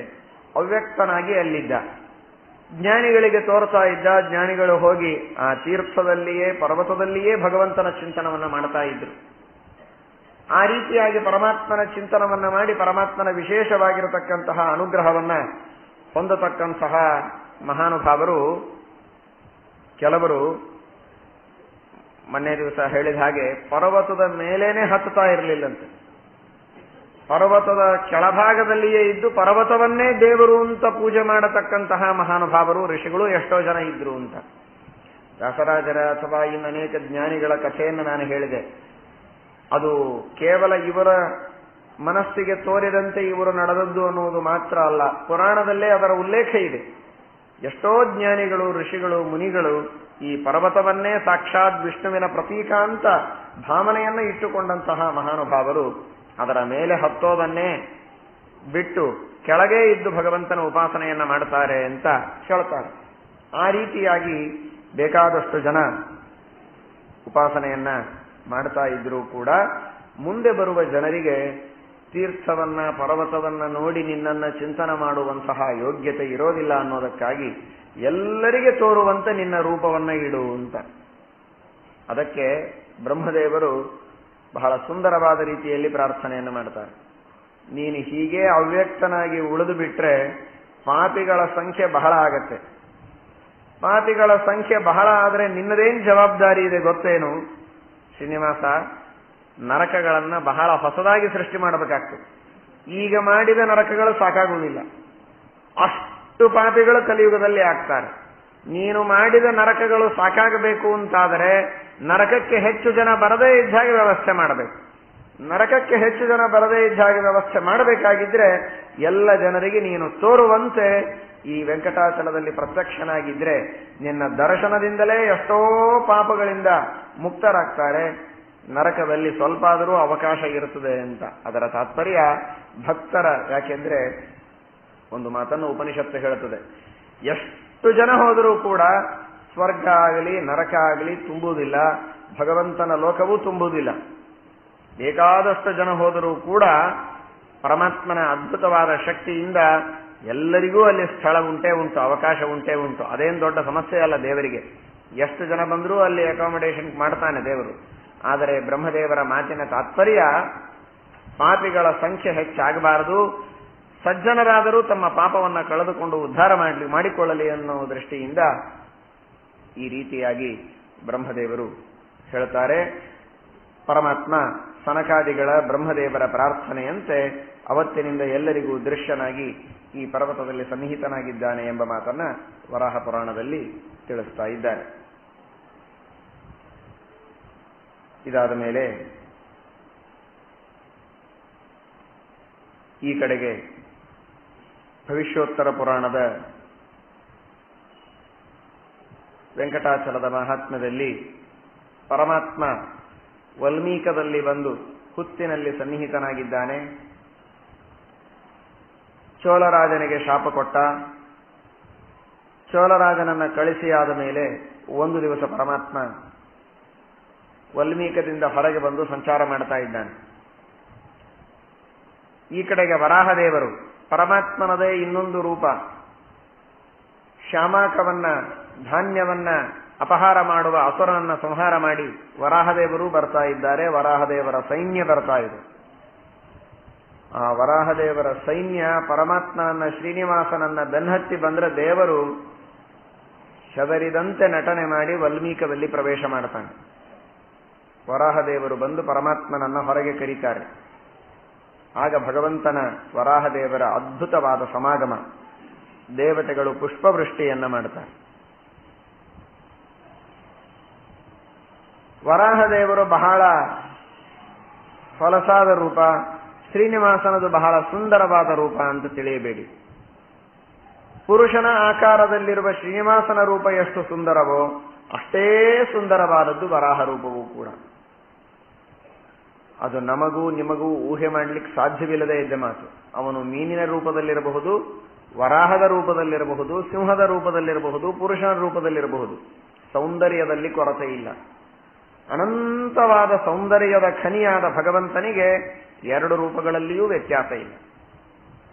ಅವ್ಯಕ್ತನಾಗಿ ಅಲ್ಲಿದ್ದ. ಜ್ಞಾನಿಗಳಿಗೆ ತೋರ್ತಾ ಇದ್ದ. ಜ್ಞಾನಿಗಳು ಹೋಗಿ ಆ ತೀರ್ಥದಲ್ಲಿಯೇ, ಪರ್ವತದಲ್ಲಿಯೇ ಭಗವಂತನ ಚಿಂತನವನ್ನು ಮಾಡ್ತಾ ಇದ್ರು. ಆ ರೀತಿಯಾಗಿ ಪರಮಾತ್ಮನ ಚಿಂತನವನ್ನ ಮಾಡಿ ಪರಮಾತ್ಮನ ವಿಶೇಷವಾಗಿರತಕ್ಕಂತಹ ಅನುಗ್ರಹವನ್ನ ಹೊಂದತಕ್ಕಂತಹ ಮಹಾನುಭಾವರು ಕೆಲವರು ಮೊನ್ನೆ ದಿವಸ ಹೇಳಿದ ಹಾಗೆ ಪರ್ವತದ ಮೇಲೇನೆ ಹತ್ತುತ್ತಾ ಇರಲಿಲ್ಲಂತೆ. ಪರ್ವತದ ಕೆಳಭಾಗದಲ್ಲಿಯೇ ಇದ್ದು ಪರ್ವತವನ್ನೇ ದೇವರು ಅಂತ ಪೂಜೆ ಮಾಡತಕ್ಕಂತಹ ಮಹಾನುಭಾವರು, ಋಷಿಗಳು ಎಷ್ಟೋ ಜನ ಇದ್ರು ಅಂತ. ದಾಸರಾಜರ ಅಥವಾ ಇನ್ನು ಅನೇಕ ಜ್ಞಾನಿಗಳ ಕಥೆಯನ್ನು ನಾನು ಹೇಳಿದೆ. ಅದು ಕೇವಲ ಇವರ ಮನಸ್ಸಿಗೆ ತೋರಿದಂತೆ ಇವರು ನಡೆದದ್ದು ಅನ್ನುವುದು ಮಾತ್ರ ಅಲ್ಲ, ಪುರಾಣದಲ್ಲೇ ಅದರ ಉಲ್ಲೇಖ ಇದೆ. ಎಷ್ಟೋ ಜ್ಞಾನಿಗಳು, ಋಷಿಗಳು, ಮುನಿಗಳು ಈ ಪರ್ವತವನ್ನೇ ಸಾಕ್ಷಾತ್ ವಿಷ್ಣುವಿನ ಪ್ರತೀಕ ಅಂತ ಭಾವನೆಯನ್ನು ಇಟ್ಟುಕೊಂಡಂತಹ ಮಹಾನುಭಾವರು ಅದರ ಮೇಲೆ ಹತ್ತೋದನ್ನೇ ಬಿಟ್ಟು ಕೆಳಗೆ ಇದ್ದು ಭಗವಂತನ ಉಪಾಸನೆಯನ್ನ ಮಾಡ್ತಾರೆ ಅಂತ ಹೇಳ್ತಾರೆ. ಆ ರೀತಿಯಾಗಿ ಬೇಕಾದಷ್ಟು ಜನ ಉಪಾಸನೆಯನ್ನ ಮಾಡ್ತಾ ಇದ್ರೂ ಕೂಡ ಮುಂದೆ ಬರುವ ಜನರಿಗೆ ತೀರ್ಥವನ್ನ, ಪರ್ವತವನ್ನ ನೋಡಿ ನಿನ್ನನ್ನ ಚಿಂತನೆ ಮಾಡುವಂತಹ ಯೋಗ್ಯತೆ ಇರೋದಿಲ್ಲ ಅನ್ನೋದಕ್ಕಾಗಿ ಎಲ್ಲರಿಗೆ ತೋರುವಂತೆ ನಿನ್ನ ರೂಪವನ್ನ ಇಡು ಅಂತ. ಅದಕ್ಕೆ ಬ್ರಹ್ಮದೇವರು ಬಹಳ ಸುಂದರವಾದ ರೀತಿಯಲ್ಲಿ ಪ್ರಾರ್ಥನೆಯನ್ನು ಮಾಡ್ತಾರೆ. ನೀನು ಹೀಗೆ ಅವ್ಯಕ್ತನಾಗಿ ಉಳಿದು ಬಿಟ್ರೆ ಪಾಪಿಗಳ ಸಂಖ್ಯೆ ಬಹಳ ಆಗತ್ತೆ. ಪಾಪಿಗಳ ಸಂಖ್ಯೆ ಬಹಳ ಆದರೆ ನಿನ್ನದೇನು ಜವಾಬ್ದಾರಿ ಇದೆ ಗೊತ್ತೇನು? ಶ್ರೀನಿವಾಸ, ನರಕಗಳನ್ನ ಬಹಳ ಹೊಸದಾಗಿ ಸೃಷ್ಟಿ ಮಾಡಬೇಕಾಗ್ತದೆ. ಈಗ ಮಾಡಿದ ನರಕಗಳು ಸಾಕಾಗುವುದಿಲ್ಲ. ಅಷ್ಟು ಪಾಪಿಗಳು ಕಲಿಯುಗದಲ್ಲಿ ಆಗ್ತಾರೆ. ನೀನು ಮಾಡಿದ ನರಕಗಳು ಸಾಕಾಗಬೇಕು ಅಂತಾದರೆ ನರಕಕ್ಕೆ ಹೆಚ್ಚು ಜನ ಬರದೇ ಇದ್ದ ಹಾಗೆ ವ್ಯವಸ್ಥೆ ಮಾಡಬೇಕು. ನರಕಕ್ಕೆ ಹೆಚ್ಚು ಜನ ಬರದೇ ಇದ್ದ ಹಾಗೆ ವ್ಯವಸ್ಥೆ ಮಾಡಬೇಕಾಗಿದ್ರೆ ಎಲ್ಲ ಜನರಿಗೆ ನೀನು ತೋರುವಂತೆ ಈ ವೆಂಕಟಾಚಲದಲ್ಲಿ ಪ್ರತ್ಯಕ್ಷನಾಗಿದ್ರೆ ನಿನ್ನ ದರ್ಶನದಿಂದಲೇ ಎಷ್ಟೋ ಪಾಪಗಳಿಂದ ಮುಕ್ತರಾಗ್ತಾರೆ. ನರಕದಲ್ಲಿ ಸ್ವಲ್ಪ ಆದರೂ ಅವಕಾಶ ಇರುತ್ತದೆ ಅಂತ ಅದರ ತಾತ್ಪರ್ಯ ಭಕ್ತರ. ಯಾಕೆಂದ್ರೆ ಒಂದು ಮಾತನ್ನು ಉಪನಿಷತ್ತು ಹೇಳುತ್ತದೆ, ಎಷ್ಟು ಜನ ಹೋದರೂ ಕೂಡ ಸ್ವರ್ಗ ಆಗಲಿ ನರಕ ಆಗಲಿ ತುಂಬುವುದಿಲ್ಲ, ಭಗವಂತನ ಲೋಕವೂ ತುಂಬುವುದಿಲ್ಲ. ಬೇಕಾದಷ್ಟು ಜನ ಹೋದರೂ ಕೂಡ ಪರಮಾತ್ಮನ ಅದ್ಭುತವಾದ ಶಕ್ತಿಯಿಂದ ಎಲ್ಲರಿಗೂ ಅಲ್ಲಿ ಸ್ಥಳ ಉಂಟೇ ಉಂಟು, ಅವಕಾಶ ಉಂಟೇ ಉಂಟು. ಅದೇನು ದೊಡ್ಡ ಸಮಸ್ಯೆ ಅಲ್ಲ ದೇವರಿಗೆ. ಎಷ್ಟು ಜನ ಬಂದರೂ ಅಲ್ಲಿ ಅಕಾಮಿಡೇಷನ್ ಮಾಡ್ತಾನೆ ದೇವರು. ಆದರೆ ಬ್ರಹ್ಮದೇವರ ಮಾತಿನ ತಾತ್ಪರ್ಯ ಪಾಪಿಗಳ ಸಂಖ್ಯೆ ಹೆಚ್ಚಾಗಬಾರದು, ಸಜ್ಜನರಾದರೂ ತಮ್ಮ ಪಾಪವನ್ನ ಕಳೆದುಕೊಂಡು ಉದ್ಧಾರ ಮಾಡಿಕೊಳ್ಳಲಿ ಅನ್ನೋ ದೃಷ್ಟಿಯಿಂದ ಈ ರೀತಿಯಾಗಿ ಬ್ರಹ್ಮದೇವರು ಹೇಳ್ತಾರೆ. ಪರಮಾತ್ಮ ಸನಕಾದಿಗಳ ಬ್ರಹ್ಮದೇವರ ಪ್ರಾರ್ಥನೆಯಂತೆ ಅವತ್ತಿನಿಂದ ಎಲ್ಲರಿಗೂ ದೃಶ್ಯನಾಗಿ ಈ ಪರ್ವತದಲ್ಲಿ ಸನ್ನಿಹಿತನಾಗಿದ್ದಾನೆ ಎಂಬ ಮಾತನ್ನ ವರಾಹ ಪುರಾಣದಲ್ಲಿ ತಿಳಿಸ್ತಾ ಇದ್ದಾರೆ. ಇದಾದ ಮೇಲೆ ಈ ಕಡೆಗೆ ಭವಿಷ್ಯೋತ್ತರ ಪುರಾಣದ ವೆಂಕಟಾಚಲದ ಮಹಾತ್ಮ್ಯದಲ್ಲಿ ಪರಮಾತ್ಮ ವಲ್ಮೀಕದಲ್ಲಿ ಬಂದು ಹುತ್ತಿನಲ್ಲಿ ಸನ್ನಿಹಿತನಾಗಿದ್ದಾನೆ. ಚೋಳರಾಜನಿಗೆ ಶಾಪ ಕೊಟ್ಟ. ಚೋಳರಾಜನನ್ನ ಕಳಿಸಿಯಾದ ಮೇಲೆ ಒಂದು ದಿವಸ ಪರಮಾತ್ಮ ವಲ್ಮೀಕದಿಂದ ಹೊರಗೆ ಬಂದು ಸಂಚಾರ ಮಾಡ್ತಾ ಇದ್ದಾನೆ. ಈ ಕಡೆಗೆ ವರಾಹದೇವರು, ಪರಮಾತ್ಮನದೇ ಇನ್ನೊಂದು ರೂಪ, ಶ್ಯಾಮಾಕವನ್ನ, ಧಾನ್ಯವನ್ನ ಅಪಹಾರ ಮಾಡುವ ಅಸುರನನ್ನ ಸಂಹಾರ ಮಾಡಿ ವರಾಹದೇವರು ಬರ್ತಾ ಇದ್ದಾರೆ. ವರಾಹದೇವರ ಸೈನ್ಯ ಬರ್ತಾ ಇದೆ. ಆ ವರಾಹದೇವರ ಸೈನ್ಯ ಪರಮಾತ್ಮನನ್ನ ಶ್ರೀನಿವಾಸನನ್ನ ಬೆನ್ನತ್ತಿ ಬಂದ್ರೆ ದೇವರು ಶಬರಿದಂತೆ ನಟನೆ ಮಾಡಿ ವಾಲ್ಮೀಕದಲ್ಲಿ ಪ್ರವೇಶ ಮಾಡ್ತಾನೆ. ವರಾಹದೇವರು ಬಂದು ಪರಮಾತ್ಮನನ್ನ ಹೊರಗೆ ಕರೀತಾರೆ. ಆಗ ಭಗವಂತನ ವರಾಹದೇವರ ಅದ್ಭುತವಾದ ಸಮಾಗಮ. ದೇವತೆಗಳು ಪುಷ್ಪವೃಷ್ಟಿಯನ್ನ ಮಾಡ್ತಾರೆ. ವರಾಹದೇವರು ಬಹಳ ಹೊಲಸಾದ ರೂಪ, ಶ್ರೀನಿವಾಸನದು ಬಹಳ ಸುಂದರವಾದ ರೂಪ ಅಂತ ತಿಳಿಯಬೇಡಿ. ಪುರುಷನ ಆಕಾರದಲ್ಲಿರುವ ಶ್ರೀನಿವಾಸನ ರೂಪ ಎಷ್ಟು ಸುಂದರವೋ ಅಷ್ಟೇ ಸುಂದರವಾದದ್ದು ವರಾಹ ರೂಪವೂ ಕೂಡ. ಅದು ನಮಗೂ ನಿಮಗೂ ಊಹೆ ಮಾಡಲಿಕ್ಕೆ ಸಾಧ್ಯವಿಲ್ಲದೆ ಇದ್ದ ಮಾತು. ಅವನು ಮೀನಿನ ರೂಪದಲ್ಲಿರಬಹುದು, ವರಾಹದ ರೂಪದಲ್ಲಿರಬಹುದು, ಸಿಂಹದ ರೂಪದಲ್ಲಿರಬಹುದು, ಪುರುಷನ ರೂಪದಲ್ಲಿರಬಹುದು. ಸೌಂದರ್ಯದಲ್ಲಿ ಕೊರತೆ ಇಲ್ಲ. ಅನಂತವಾದ ಸೌಂದರ್ಯದ ಖನಿಯಾದ ಭಗವಂತನಿಗೆ ಎರಡು ರೂಪಗಳಲ್ಲಿಯೂ ವ್ಯತ್ಯಾಸ ಇಲ್ಲ.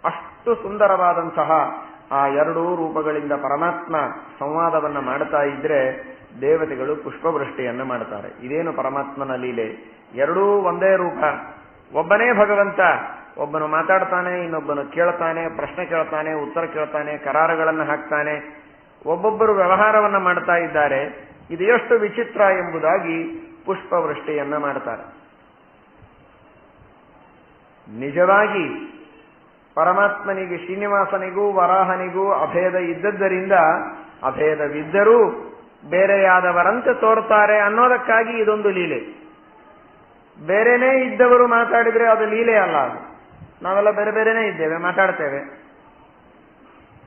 ಅಷ್ಟು ಸುಂದರವಾದಂತಹ ಆ ಎರಡೂ ರೂಪಗಳಿಂದ ಪರಮಾತ್ಮ ಸಂವಾದವನ್ನ ಮಾಡ್ತಾ ಇದ್ರೆ ದೇವತೆಗಳು ಪುಷ್ಪವೃಷ್ಟಿಯನ್ನ ಮಾಡ್ತಾರೆ. ಇದೇನು ಪರಮಾತ್ಮನ ಲೀಲೆ? ಎರಡೂ ಒಂದೇ ರೂಪ, ಒಬ್ಬನೇ ಭಗವಂತ. ಒಬ್ಬನು ಮಾತಾಡ್ತಾನೆ, ಇನ್ನೊಬ್ಬನು ಕೇಳ್ತಾನೆ, ಪ್ರಶ್ನೆ ಕೇಳ್ತಾನೆ, ಉತ್ತರ ಕೇಳ್ತಾನೆ, ಕರಾರುಗಳನ್ನು ಹಾಕ್ತಾನೆ, ಒಬ್ಬೊಬ್ಬರು ವ್ಯವಹಾರವನ್ನ ಮಾಡ್ತಾ ಇದ್ದಾರೆ. ಇದು ಎಷ್ಟು ವಿಚಿತ್ರ ಎಂಬುದಾಗಿ ಪುಷ್ಪವೃಷ್ಟಿಯನ್ನ ಮಾಡ್ತಾರೆ. ನಿಜವಾಗಿ ಪರಮಾತ್ಮನಿಗೆ ಶ್ರೀನಿವಾಸನಿಗೂ ವರಾಹನಿಗೂ ಅಭೇದ ಇದ್ದದ್ದರಿಂದ ಅಭೇದವಿದ್ದರೂ ಬೇರೆಯಾದವರಂತೆ ತೋರ್ತಾರೆ ಅನ್ನೋದಕ್ಕಾಗಿ ಇದೊಂದು ಲೀಲೆ. ಬೇರೆನೇ ಇದ್ದವರು ಮಾತಾಡಿದ್ರೆ ಅದು ಲೀಲೆ ಅಲ್ಲ. ಅದು ನಾವೆಲ್ಲ ಬೇರೆ ಬೇರೆನೇ ಇದ್ದೇವೆ, ಮಾತಾಡ್ತೇವೆ.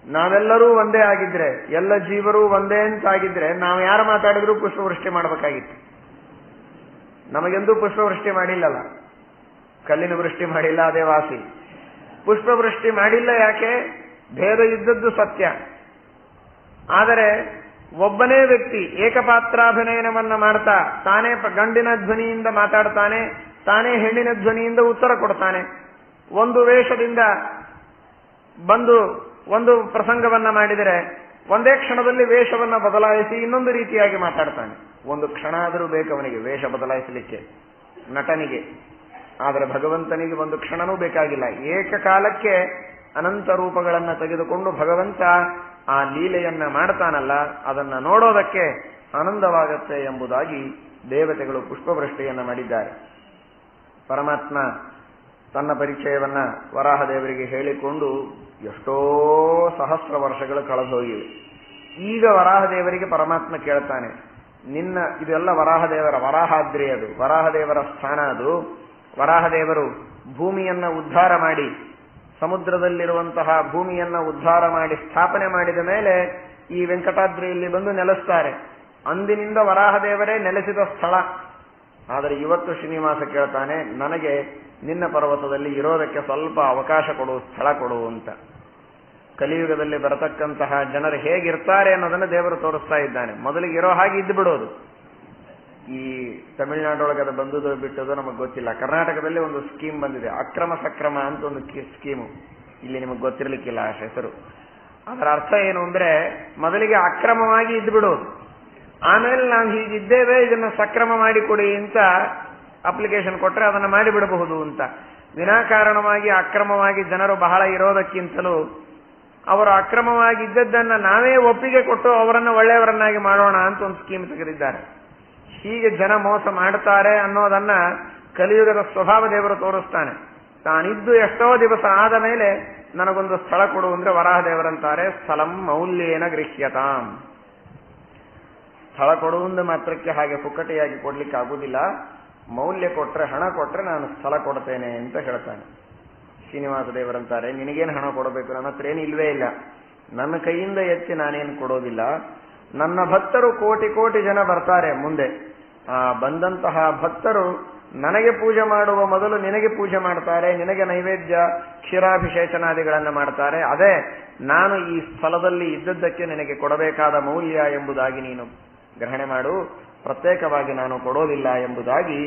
ನಾವೆಲ್ಲರೂ ಒಂದೇ ಆಗಿದ್ರೆ, ಎಲ್ಲ ಜೀವರು ಒಂದೇ ಅಂತಾಗಿದ್ರೆ ನಾವು ಯಾರು ಮಾತಾಡಿದ್ರೂ ಪುಷ್ಪವೃಷ್ಟಿ ಮಾಡಬೇಕಾಗಿತ್ತು. ನಮಗೆಂದೂ ಪುಷ್ಪವೃಷ್ಟಿ ಮಾಡಿಲ್ಲಲ್ಲ, ಕಲ್ಲಿನ ವೃಷ್ಟಿ ಮಾಡಿಲ್ಲ, ಅದೇ ವಾಸಿ. ಪುಷ್ಪವೃಷ್ಟಿ ಮಾಡಿಲ್ಲ. ಯಾಕೆ? ಭೇದ ಇದ್ದದ್ದು ಸತ್ಯ. ಆದರೆ ಒಬ್ಬನೇ ವ್ಯಕ್ತಿ ಏಕಪಾತ್ರಾಭಿನಯನವನ್ನ ಮಾಡ್ತಾ ತಾನೇ ಗಂಡಿನ ಧ್ವನಿಯಿಂದ ಮಾತಾಡ್ತಾನೆ, ತಾನೇ ಹೆಣ್ಣಿನ ಧ್ವನಿಯಿಂದ ಉತ್ತರ ಕೊಡ್ತಾನೆ. ಒಂದು ವೇಷದಿಂದ ಬಂದು ಒಂದು ಪ್ರಸಂಗವನ್ನ ಮಾಡಿದರೆ ಒಂದೇ ಕ್ಷಣದಲ್ಲಿ ವೇಷವನ್ನ ಬದಲಾಯಿಸಿ ಇನ್ನೊಂದು ರೀತಿಯಾಗಿ ಮಾತಾಡ್ತಾನೆ. ಒಂದು ಕ್ಷಣ ಆದರೂ ಬೇಕು ಅವನಿಗೆ ವೇಷ ಬದಲಾಯಿಸಲಿಕ್ಕೆ, ನಟನಿಗೆ. ಆದರೆ ಭಗವಂತನಿಗೆ ಒಂದು ಕ್ಷಣನೂ ಬೇಕಾಗಿಲ್ಲ. ಏಕಕಾಲಕ್ಕೆ ಅನಂತ ರೂಪಗಳನ್ನ ತೆಗೆದುಕೊಂಡು ಭಗವಂತ ಆ ಲೀಲೆಯನ್ನ ಮಾಡ್ತಾನಲ್ಲ, ಅದನ್ನ ನೋಡೋದಕ್ಕೆ ಆನಂದವಾಗತ್ತೆ ಎಂಬುದಾಗಿ ದೇವತೆಗಳು ಪುಷ್ಪವೃಷ್ಟಿಯನ್ನ ಮಾಡಿದ್ದಾರೆ. ಪರಮಾತ್ಮ ತನ್ನ ಪರಿಚಯವನ್ನ ವರಾಹದೇವರಿಗೆ ಹೇಳಿಕೊಂಡು ಎಷ್ಟೋ ಸಹಸ್ರ ವರ್ಷಗಳು ಕಳೆದೋಗಿವೆ. ಈಗ ವರಾಹದೇವರಿಗೆ ಪರಮಾತ್ಮ ಕೇಳ್ತಾನೆ, ನಿನ್ನ ಇದೆಲ್ಲ ವರಾಹದೇವರ ವರಾಹಾದ್ರಿ, ಅದು ವರಾಹದೇವರ ಸ್ಥಾನ. ಅದು ವರಾಹದೇವರು ಭೂಮಿಯನ್ನ ಉದ್ಧಾರ ಮಾಡಿ, ಸಮುದ್ರದಲ್ಲಿರುವಂತಹ ಭೂಮಿಯನ್ನ ಉದ್ಧಾರ ಮಾಡಿ ಸ್ಥಾಪನೆ ಮಾಡಿದ ಮೇಲೆ ಈ ವೆಂಕಟಾದ್ರಿಯಲ್ಲಿ ಬಂದು ನೆಲೆಸ್ತಾರೆ. ಅಂದಿನಿಂದ ವರಾಹದೇವರೇ ನೆಲೆಸಿದ ಸ್ಥಳ. ಆದರೆ ಇವತ್ತು ಶ್ರೀನಿವಾಸ ಕೇಳ್ತಾನೆ, ನನಗೆ ನಿನ್ನ ಪರ್ವತದಲ್ಲಿ ಇರೋದಕ್ಕೆ ಸ್ವಲ್ಪ ಅವಕಾಶ ಕೊಡು, ಸ್ಥಳ ಕೊಡು ಅಂತ. ಕಲಿಯುಗದಲ್ಲಿ ಬರತಕ್ಕಂತಹ ಜನರು ಹೇಗಿರ್ತಾರೆ ಅನ್ನೋದನ್ನು ದೇವರು ತೋರಿಸ್ತಾ ಇದ್ದಾನೆ. ಮೊದಲಿಗೆ ಇರೋ ಹಾಗೆ ಇದ್ದು ಬಿಡೋದು. ಈ ತಮಿಳುನಾಡೊಳಗೆ ಅದು ಬಂದುದು ಬಿಟ್ಟದು ನಮಗೆ ಗೊತ್ತಿಲ್ಲ. ಕರ್ನಾಟಕದಲ್ಲಿ ಒಂದು ಸ್ಕೀಮ್ ಬಂದಿದೆ, ಅಕ್ರಮ ಸಕ್ರಮ ಅಂತ ಒಂದು ಸ್ಕೀಮು. ಇಲ್ಲಿ ನಿಮಗೆ ಗೊತ್ತಿರಲಿಕ್ಕಿಲ್ಲ ಆ ಹೆಸರು. ಅದರ ಅರ್ಥ ಏನು ಅಂದ್ರೆ, ಮೊದಲಿಗೆ ಅಕ್ರಮವಾಗಿ ಇದ್ದು ಬಿಡೋದು, ಆಮೇಲೆ ನಾವು ಹೀಗಿದ್ದೇವೆ ಇದನ್ನು ಸಕ್ರಮ ಮಾಡಿಕೊಡಿ ಅಂತ ಅಪ್ಲಿಕೇಶನ್ ಕೊಟ್ಟರೆ ಅದನ್ನು ಮಾಡಿಬಿಡಬಹುದು ಅಂತ. ವಿನಾಕಾರಣವಾಗಿ ಅಕ್ರಮವಾಗಿ ಜನರು ಬಹಳ ಇರೋದಕ್ಕಿಂತಲೂ ಅವರು ಅಕ್ರಮವಾಗಿ ಇದ್ದದ್ದನ್ನ ನಾವೇ ಒಪ್ಪಿಗೆ ಕೊಟ್ಟು ಅವರನ್ನು ಒಳ್ಳೆಯವರನ್ನಾಗಿ ಮಾಡೋಣ ಅಂತ ಒಂದು ಸ್ಕೀಮ್ ತೆಗೆದಿದ್ದಾರೆ. ಹೀಗೆ ಜನ ಮೋಸ ಮಾಡ್ತಾರೆ ಅನ್ನೋದನ್ನ ಕಲಿಯುಗದ ಸ್ವಭಾವ ದೇವರು ತೋರಿಸ್ತಾನೆ. ತಾನಿದ್ದು ಎಷ್ಟೋ ದಿವಸ ಆದ ಮೇಲೆ ನನಗೊಂದು ಸ್ಥಳ ಕೊಡು ಅಂದ್ರೆ ವರಾಹದೇವರಂತಾರೆ, ಸ್ಥಳಂ ಮೌಲ್ಯೇನ ಗೃಹ್ಯತಾಂ. ಸ್ಥಳ ಕೊಡುವುದು ಮಾತ್ರಕ್ಕೆ ಹಾಗೆ ಪುಕ್ಕಟೆಯಾಗಿ ಕೊಡ್ಲಿಕ್ಕೆ ಆಗುವುದಿಲ್ಲ. ಮೌಲ್ಯ ಕೊಟ್ರೆ, ಹಣ ಕೊಟ್ರೆ ನಾನು ಸ್ಥಳ ಕೊಡ್ತೇನೆ ಅಂತ ಹೇಳ್ತಾನೆ. ಶ್ರೀನಿವಾಸ ದೇವರಂತಾರೆ, ನಿನಗೇನು ಹಣ ಕೊಡಬೇಕು? ನನ್ನ ಹತ್ರ ಏನು ಇಲ್ವೇ ಇಲ್ಲ. ನನ್ನ ಕೈಯಿಂದ ಎತ್ತಿ ನಾನೇನು ಕೊಡೋದಿಲ್ಲ. ನನ್ನ ಭಕ್ತರು ಕೋಟಿ ಕೋಟಿ ಜನ ಬರ್ತಾರೆ ಮುಂದೆ. ಆ ಬಂದಂತಹ ಭಕ್ತರು ನನಗೆ ಪೂಜೆ ಮಾಡುವ ಮೊದಲು ನಿನಗೆ ಪೂಜೆ ಮಾಡ್ತಾರೆ, ನಿನಗೆ ನೈವೇದ್ಯ ಕ್ಷೀರಾಭಿಷೇಚನಾದಿಗಳನ್ನು ಮಾಡ್ತಾರೆ. ಅದೇ ನಾನು ಈ ಸ್ಥಳದಲ್ಲಿ ಇದ್ದದ್ದಕ್ಕೆ ನಿನಗೆ ಕೊಡಬೇಕಾದ ಮೌಲ್ಯ ಎಂಬುದಾಗಿ ನೀನು ಗ್ರಹಣೆ ಮಾಡು, ಪ್ರತ್ಯೇಕವಾಗಿ ನಾನು ಕೊಡೋದಿಲ್ಲ ಎಂಬುದಾಗಿ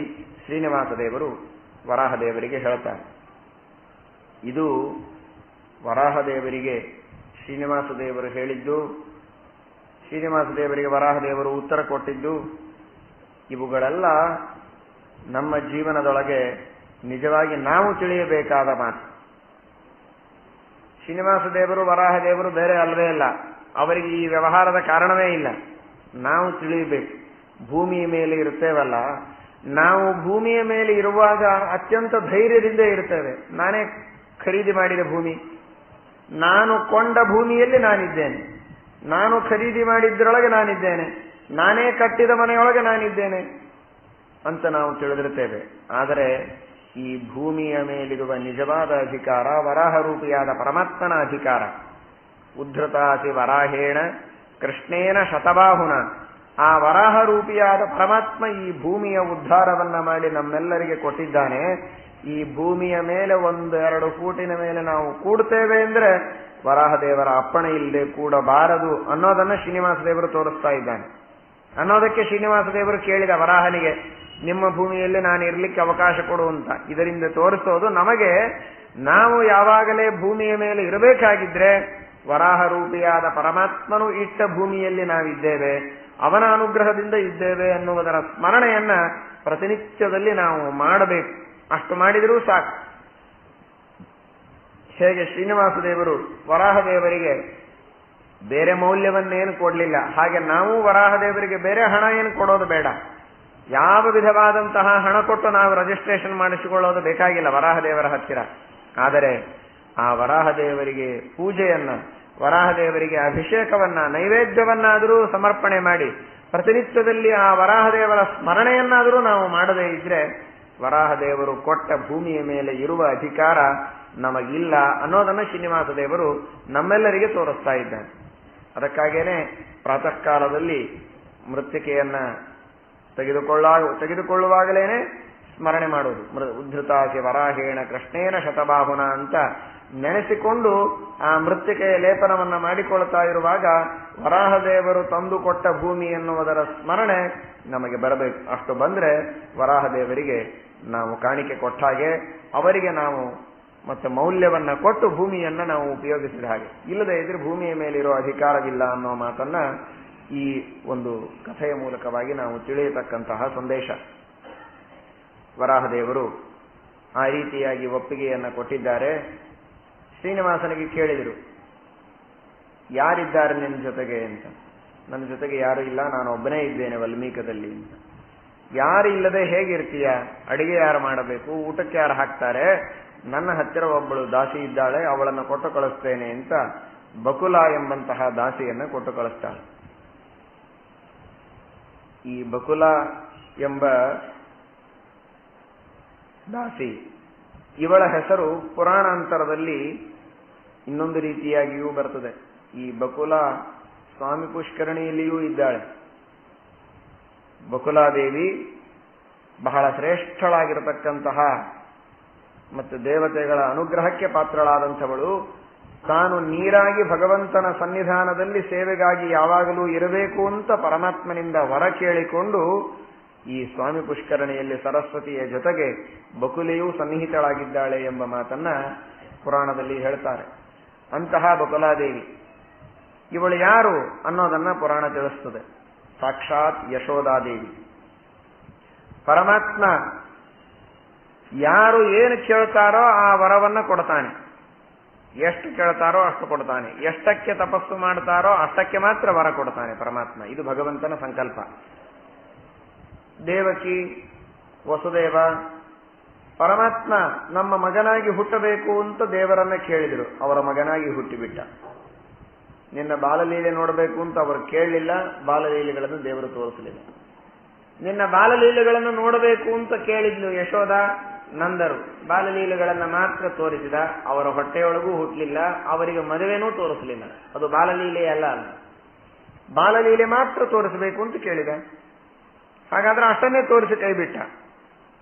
ಶ್ರೀನಿವಾಸ ದೇವರು ವರಾಹದೇವರಿಗೆ ಹೇಳ್ತಾರೆ. ಇದು ವರಾಹದೇವರಿಗೆ ಶ್ರೀನಿವಾಸ ದೇವರು ಹೇಳಿದ್ದು, ಶ್ರೀನಿವಾಸ ದೇವರಿಗೆ ವರಾಹದೇವರು ಉತ್ತರ ಕೊಟ್ಟಿದ್ದು. ಇವುಗಳೆಲ್ಲ ನಮ್ಮ ಜೀವನದೊಳಗೆ ನಿಜವಾಗಿ ನಾವು ತಿಳಿಯಬೇಕಾದ ಮಾತು. ಶ್ರೀನಿವಾಸ ದೇವರು ವರಾಹ ದೇವರು ಬೇರೆ ಅಲ್ಲವೇ ಇಲ್ಲ. ಅವರಿಗೆ ಈ ವ್ಯವಹಾರದ ಕಾರಣವೇ ಇಲ್ಲ. ನಾವು ತಿಳಿಯಬೇಕು. ಭೂಮಿಯ ಮೇಲೆ ಇರ್ತೇವಲ್ಲ, ನಾವು ಭೂಮಿಯ ಮೇಲೆ ಇರುವಾಗ ಅತ್ಯಂತ ಧೈರ್ಯದಿಂದ ಇರ್ತೇವೆ. ನಾನೇ ಖರೀದಿ ಮಾಡಿದ ಭೂಮಿ, ನಾನು ಕೊಂಡ ಭೂಮಿಯಲ್ಲಿ ನಾನಿದ್ದೇನೆ, ನಾನು ಖರೀದಿ ಮಾಡಿದ್ದರೊಳಗೆ ನಾನಿದ್ದೇನೆ, ನಾನೇ ಕಟ್ಟಿದ ಮನೆಯೊಳಗೆ ನಾನಿದ್ದೇನೆ ಅಂತ ನಾವು ತಿಳಿದಿರ್ತೇವೆ. ಆದರೆ ಈ ಭೂಮಿಯ ಮೇಲಿರುವ ನಿಜವಾದ ಅಧಿಕಾರ ವರಾಹರೂಪಿಯಾದ ಪರಮಾತ್ಮನ ಅಧಿಕಾರ. ಉದ್ಧತಾಸಿ ವರಾಹೇಣ ಕೃಷ್ಣೇನ ಶತಬಾಹುನ. ಆ ವರಾಹರೂಪಿಯಾದ ಪರಮಾತ್ಮ ಈ ಭೂಮಿಯ ಉದ್ಧಾರವನ್ನ ಮಾಡಿ ನಮ್ಮೆಲ್ಲರಿಗೆ ಕೊಟ್ಟಿದ್ದಾನೆ. ಈ ಭೂಮಿಯ ಮೇಲೆ 1-2 ಫೂಟಿನ ಮೇಲೆ ನಾವು ಕೂಡ್ತೇವೆ ಅಂದ್ರೆ ವರಾಹದೇವರ ಅಪ್ಪಣೆ ಇಲ್ಲದೆ ಕೂಡಬಾರದು ಅನ್ನೋದನ್ನ ಶ್ರೀನಿವಾಸ ದೇವರು ತೋರಿಸ್ತಾ ಇದ್ದಾನೆ. ಅನ್ನೋದಕ್ಕೆ ಶ್ರೀನಿವಾಸ ದೇವರು ಕೇಳಿದ ವರಾಹನಿಗೆ, ನಿಮ್ಮ ಭೂಮಿಯಲ್ಲಿ ನಾನು ಇರ್ಲಿಕ್ಕೆ ಅವಕಾಶ ಕೊಡು ಅಂತ. ಇದರಿಂದ ತೋರಿಸೋದು ನಮಗೆ, ನಾವು ಯಾವಾಗಲೇ ಭೂಮಿಯ ಮೇಲೆ ಇರಬೇಕಾಗಿದ್ರೆ ವರಾಹ ರೂಪಿಯಾದ ಪರಮಾತ್ಮನು ಇಟ್ಟ ಭೂಮಿಯಲ್ಲಿ ನಾವಿದ್ದೇವೆ, ಅವನ ಅನುಗ್ರಹದಿಂದ ಇದ್ದೇವೆ ಅನ್ನುವುದರ ಸ್ಮರಣೆಯನ್ನ ಪ್ರತಿನಿತ್ಯದಲ್ಲಿ ನಾವು ಮಾಡಬೇಕು. ಅಷ್ಟು ಮಾಡಿದರೂ ಸಾಕು. ಹೇಗೆ ಶ್ರೀನಿವಾಸ ದೇವರು ವರಾಹದೇವರಿಗೆ ಬೇರೆ ಮೌಲ್ಯವನ್ನೇನು ಕೊಡಲಿಲ್ಲ, ಹಾಗೆ ನಾವು ವರಾಹದೇವರಿಗೆ ಬೇರೆ ಹಣ ಏನು ಕೊಡೋದು ಬೇಡ. ಯಾವ ವಿಧವಾದಂತಹ ಹಣ ಕೊಟ್ಟು ನಾವು ರಿಜಿಸ್ಟ್ರೇಷನ್ ಮಾಡಿಸಿಕೊಳ್ಳೋದು ಬೇಕಾಗಿಲ್ಲ ವರಾಹದೇವರ ಹತ್ತಿರ. ಆದರೆ ಆ ವರಾಹದೇವರಿಗೆ ಪೂಜೆಯನ್ನ, ವರಾಹದೇವರಿಗೆ ಅಭಿಷೇಕವನ್ನ, ನೈವೇದ್ಯವನ್ನಾದರೂ ಸಮರ್ಪಣೆ ಮಾಡಿ ಪ್ರತಿನಿತ್ಯದಲ್ಲಿ ಆ ವರಾಹದೇವರ ಸ್ಮರಣೆಯನ್ನಾದರೂ ನಾವು ಮಾಡದೇ ಇದ್ರೆ ವರಾಹದೇವರು ಕೊಟ್ಟ ಭೂಮಿಯ ಮೇಲೆ ಇರುವ ಅಧಿಕಾರ ನಮಗಿಲ್ಲ ಅನ್ನೋದನ್ನು ಶ್ರೀನಿವಾಸ ದೇವರು ನಮ್ಮೆಲ್ಲರಿಗೆ ತೋರಿಸ್ತಾ ಇದ್ದಾನೆ. ಅದಕ್ಕಾಗೇನೆ ಪ್ರಾತಃ ಕಾಲದಲ್ಲಿ ಮೃತ್ತಿಕೆಯನ್ನ ತೆಗೆದುಕೊಳ್ಳುವಾಗಲೇನೆ ಸ್ಮರಣೆ ಮಾಡುವುದು. ಉದ್ಧತಾಸಿ ವರಾಹೇಣ ಕೃಷ್ಣೇನ ಶತಬಾಹುನ ಅಂತ ನೆನೆಸಿಕೊಂಡು ಆ ಮೃತ್ತಿಕೆಯ ಲೇಪನವನ್ನ ಮಾಡಿಕೊಳ್ತಾ ಇರುವಾಗ ವರಾಹದೇವರು ತಂದುಕೊಟ್ಟ ಭೂಮಿ ಎನ್ನುವುದರ ಸ್ಮರಣೆ ನಮಗೆ ಬರಬೇಕು. ಅಷ್ಟು ಬಂದ್ರೆ ವರಾಹದೇವರಿಗೆ ನಾವು ಕಾಣಿಕೆ ಕೊಟ್ಟ ಹಾಗೆ, ಅವರಿಗೆ ನಾವು ಮತ್ತೆ ಮೌಲ್ಯವನ್ನ ಕೊಟ್ಟು ಭೂಮಿಯನ್ನ ನಾವು ಉಪಯೋಗಿಸಿದ ಹಾಗೆ. ಇಲ್ಲದೆ ಇದ್ರೆ ಭೂಮಿಯ ಮೇಲಿರೋ ಅಧಿಕಾರವಿಲ್ಲ ಅನ್ನೋ ಮಾತನ್ನ ಈ ಒಂದು ಕಥೆಯ ಮೂಲಕವಾಗಿ ನಾವು ತಿಳಿಯತಕ್ಕಂತಹ ಸಂದೇಶ. ವರಾಹದೇವರು ಆ ರೀತಿಯಾಗಿ ಒಪ್ಪಿಗೆಯನ್ನ ಕೊಟ್ಟಿದ್ದಾರೆ. ಶ್ರೀನಿವಾಸನಿಗೆ ಕೇಳಿದರು, ಯಾರಿದ್ದಾರೆ ನಿನ್ನ ಜೊತೆಗೆ ಅಂತ. ನನ್ನ ಜೊತೆಗೆ ಯಾರು ಇಲ್ಲ, ನಾನು ಒಬ್ಬನೇ ಇದ್ದೇನೆ ವಲ್ಮೀಕದಲ್ಲಿ ಅಂತ. ಯಾರು ಇಲ್ಲದೆ ಹೇಗಿರ್ತೀಯ? ಅಡಿಗೆ ಯಾರು ಮಾಡಬೇಕು, ಊಟಕ್ಕೆ ಯಾರು ಹಾಕ್ತಾರೆ? ನನ್ನ ಹತ್ತಿರ ಒಬ್ಬಳು ದಾಸಿ ಇದ್ದಾಳೆ, ಅವಳನ್ನು ಕೊಟ್ಟು ಕಳಿಸ್ತೇನೆ ಅಂತ ಬಕುಲ ಎಂಬಂತಹ ದಾಸಿಯನ್ನ ಕೊಟ್ಟು ಕಳಿಸ್ತಾಳೆ. ಈ ಬಕುಲ ಎಂಬ ದಾಸಿ, ಇವಳ ಹೆಸರು ಪುರಾಣಾಂತರದಲ್ಲಿ ಇನ್ನೊಂದು ರೀತಿಯಾಗಿಯೂ ಬರ್ತದೆ. ಈ ಬಕುಲ ಸ್ವಾಮಿ ಪುಷ್ಕರಣಿಯಲ್ಲಿಯೂ ಇದ್ದಾಳೆ. ಬಕುಲಾದೇವಿ ಬಹಳ ಶ್ರೇಷ್ಠಳಾಗಿರತಕ್ಕಂತಹ ಮತ್ತು ದೇವತೆಗಳ ಅನುಗ್ರಹಕ್ಕೆ ಪಾತ್ರಳಾದಂಥವಳು. ತಾನು ನೀರಾಗಿ ಭಗವಂತನ ಸನ್ನಿಧಾನದಲ್ಲಿ ಸೇವೆಗಾಗಿ ಯಾವಾಗಲೂ ಇರಬೇಕು ಅಂತ ಪರಮಾತ್ಮನಿಂದ ವರ ಕೇಳಿಕೊಂಡು ಈ ಸ್ವಾಮಿ ಪುಷ್ಕರಣಿಯಲ್ಲಿ ಸರಸ್ವತಿಯ ಜೊತೆಗೆ ಬಕುಲೆಯೂ ಸನ್ನಿಹಿತಳಾಗಿದ್ದಾಳೆ ಎಂಬ ಮಾತನ್ನ ಪುರಾಣದಲ್ಲಿ ಹೇಳ್ತಾರೆ. ಅಂತಹ ಬಕುಲಾದೇವಿ ಇವಳು ಯಾರು ಅನ್ನೋದನ್ನ ಪುರಾಣ ತಿಳಿಸ್ತದೆ. ಸಾಕ್ಷಾತ್ ಯಶೋದಾದೇವಿ. ಪರಮಾತ್ಮ ಯಾರು ಏನು ಕೇಳ್ತಾರೋ ಆ ವರವನ್ನ ಕೊಡ್ತಾನೆ. ಎಷ್ಟು ಕೇಳ್ತಾರೋ ಅಷ್ಟು ಕೊಡ್ತಾನೆ. ಎಷ್ಟಕ್ಕೆ ತಪಸ್ಸು ಮಾಡ್ತಾರೋ ಅಷ್ಟಕ್ಕೆ ಮಾತ್ರ ವರ ಕೊಡ್ತಾನೆ ಪರಮಾತ್ಮ. ಇದು ಭಗವಂತನ ಸಂಕಲ್ಪ. ದೇವಕಿ, ವಸುದೇವ, ಪರಮಾತ್ಮ ನಮ್ಮ ಮಗನಾಗಿ ಹುಟ್ಟಬೇಕು ಅಂತ ದೇವರನ್ನ ಕೇಳಿದರು. ಅವರ ಮಗನಾಗಿ ಹುಟ್ಟಿಬಿಟ್ಟ. ನಿನ್ನ ಬಾಲಲೀಲೆ ನೋಡಬೇಕು ಅಂತ ಅವರು ಕೇಳಲಿಲ್ಲ, ಬಾಲಲೀಲೆಗಳನ್ನು ದೇವರು ತೋರಿಸಲಿಲ್ಲ. ನಿನ್ನ ಬಾಲಲೀಲೆಗಳನ್ನು ನೋಡಬೇಕು ಅಂತ ಕೇಳಿದ್ಲು ಯಶೋದ, ನಂದರು. ಬಾಲಲೀಲೆಗಳನ್ನ ಮಾತ್ರ ತೋರಿಸಿದ. ಅವರ ಹೊಟ್ಟೆಯೊಳಗೂ ಹುಟ್ಟಲಿಲ್ಲ, ಅವರಿಗೆ ಮದುವೆನೂ ತೋರಿಸಲಿಲ್ಲ. ಅದು ಬಾಲಲೀಲೆ ಅಲ್ಲ. ಬಾಲಲೀಲೆ ಮಾತ್ರ ತೋರಿಸಬೇಕು ಅಂತ ಕೇಳಿದ. ಹಾಗಾದ್ರೆ ಅಷ್ಟನ್ನೇ ತೋರಿಸಿ ಕೈಬಿಟ್ಟ.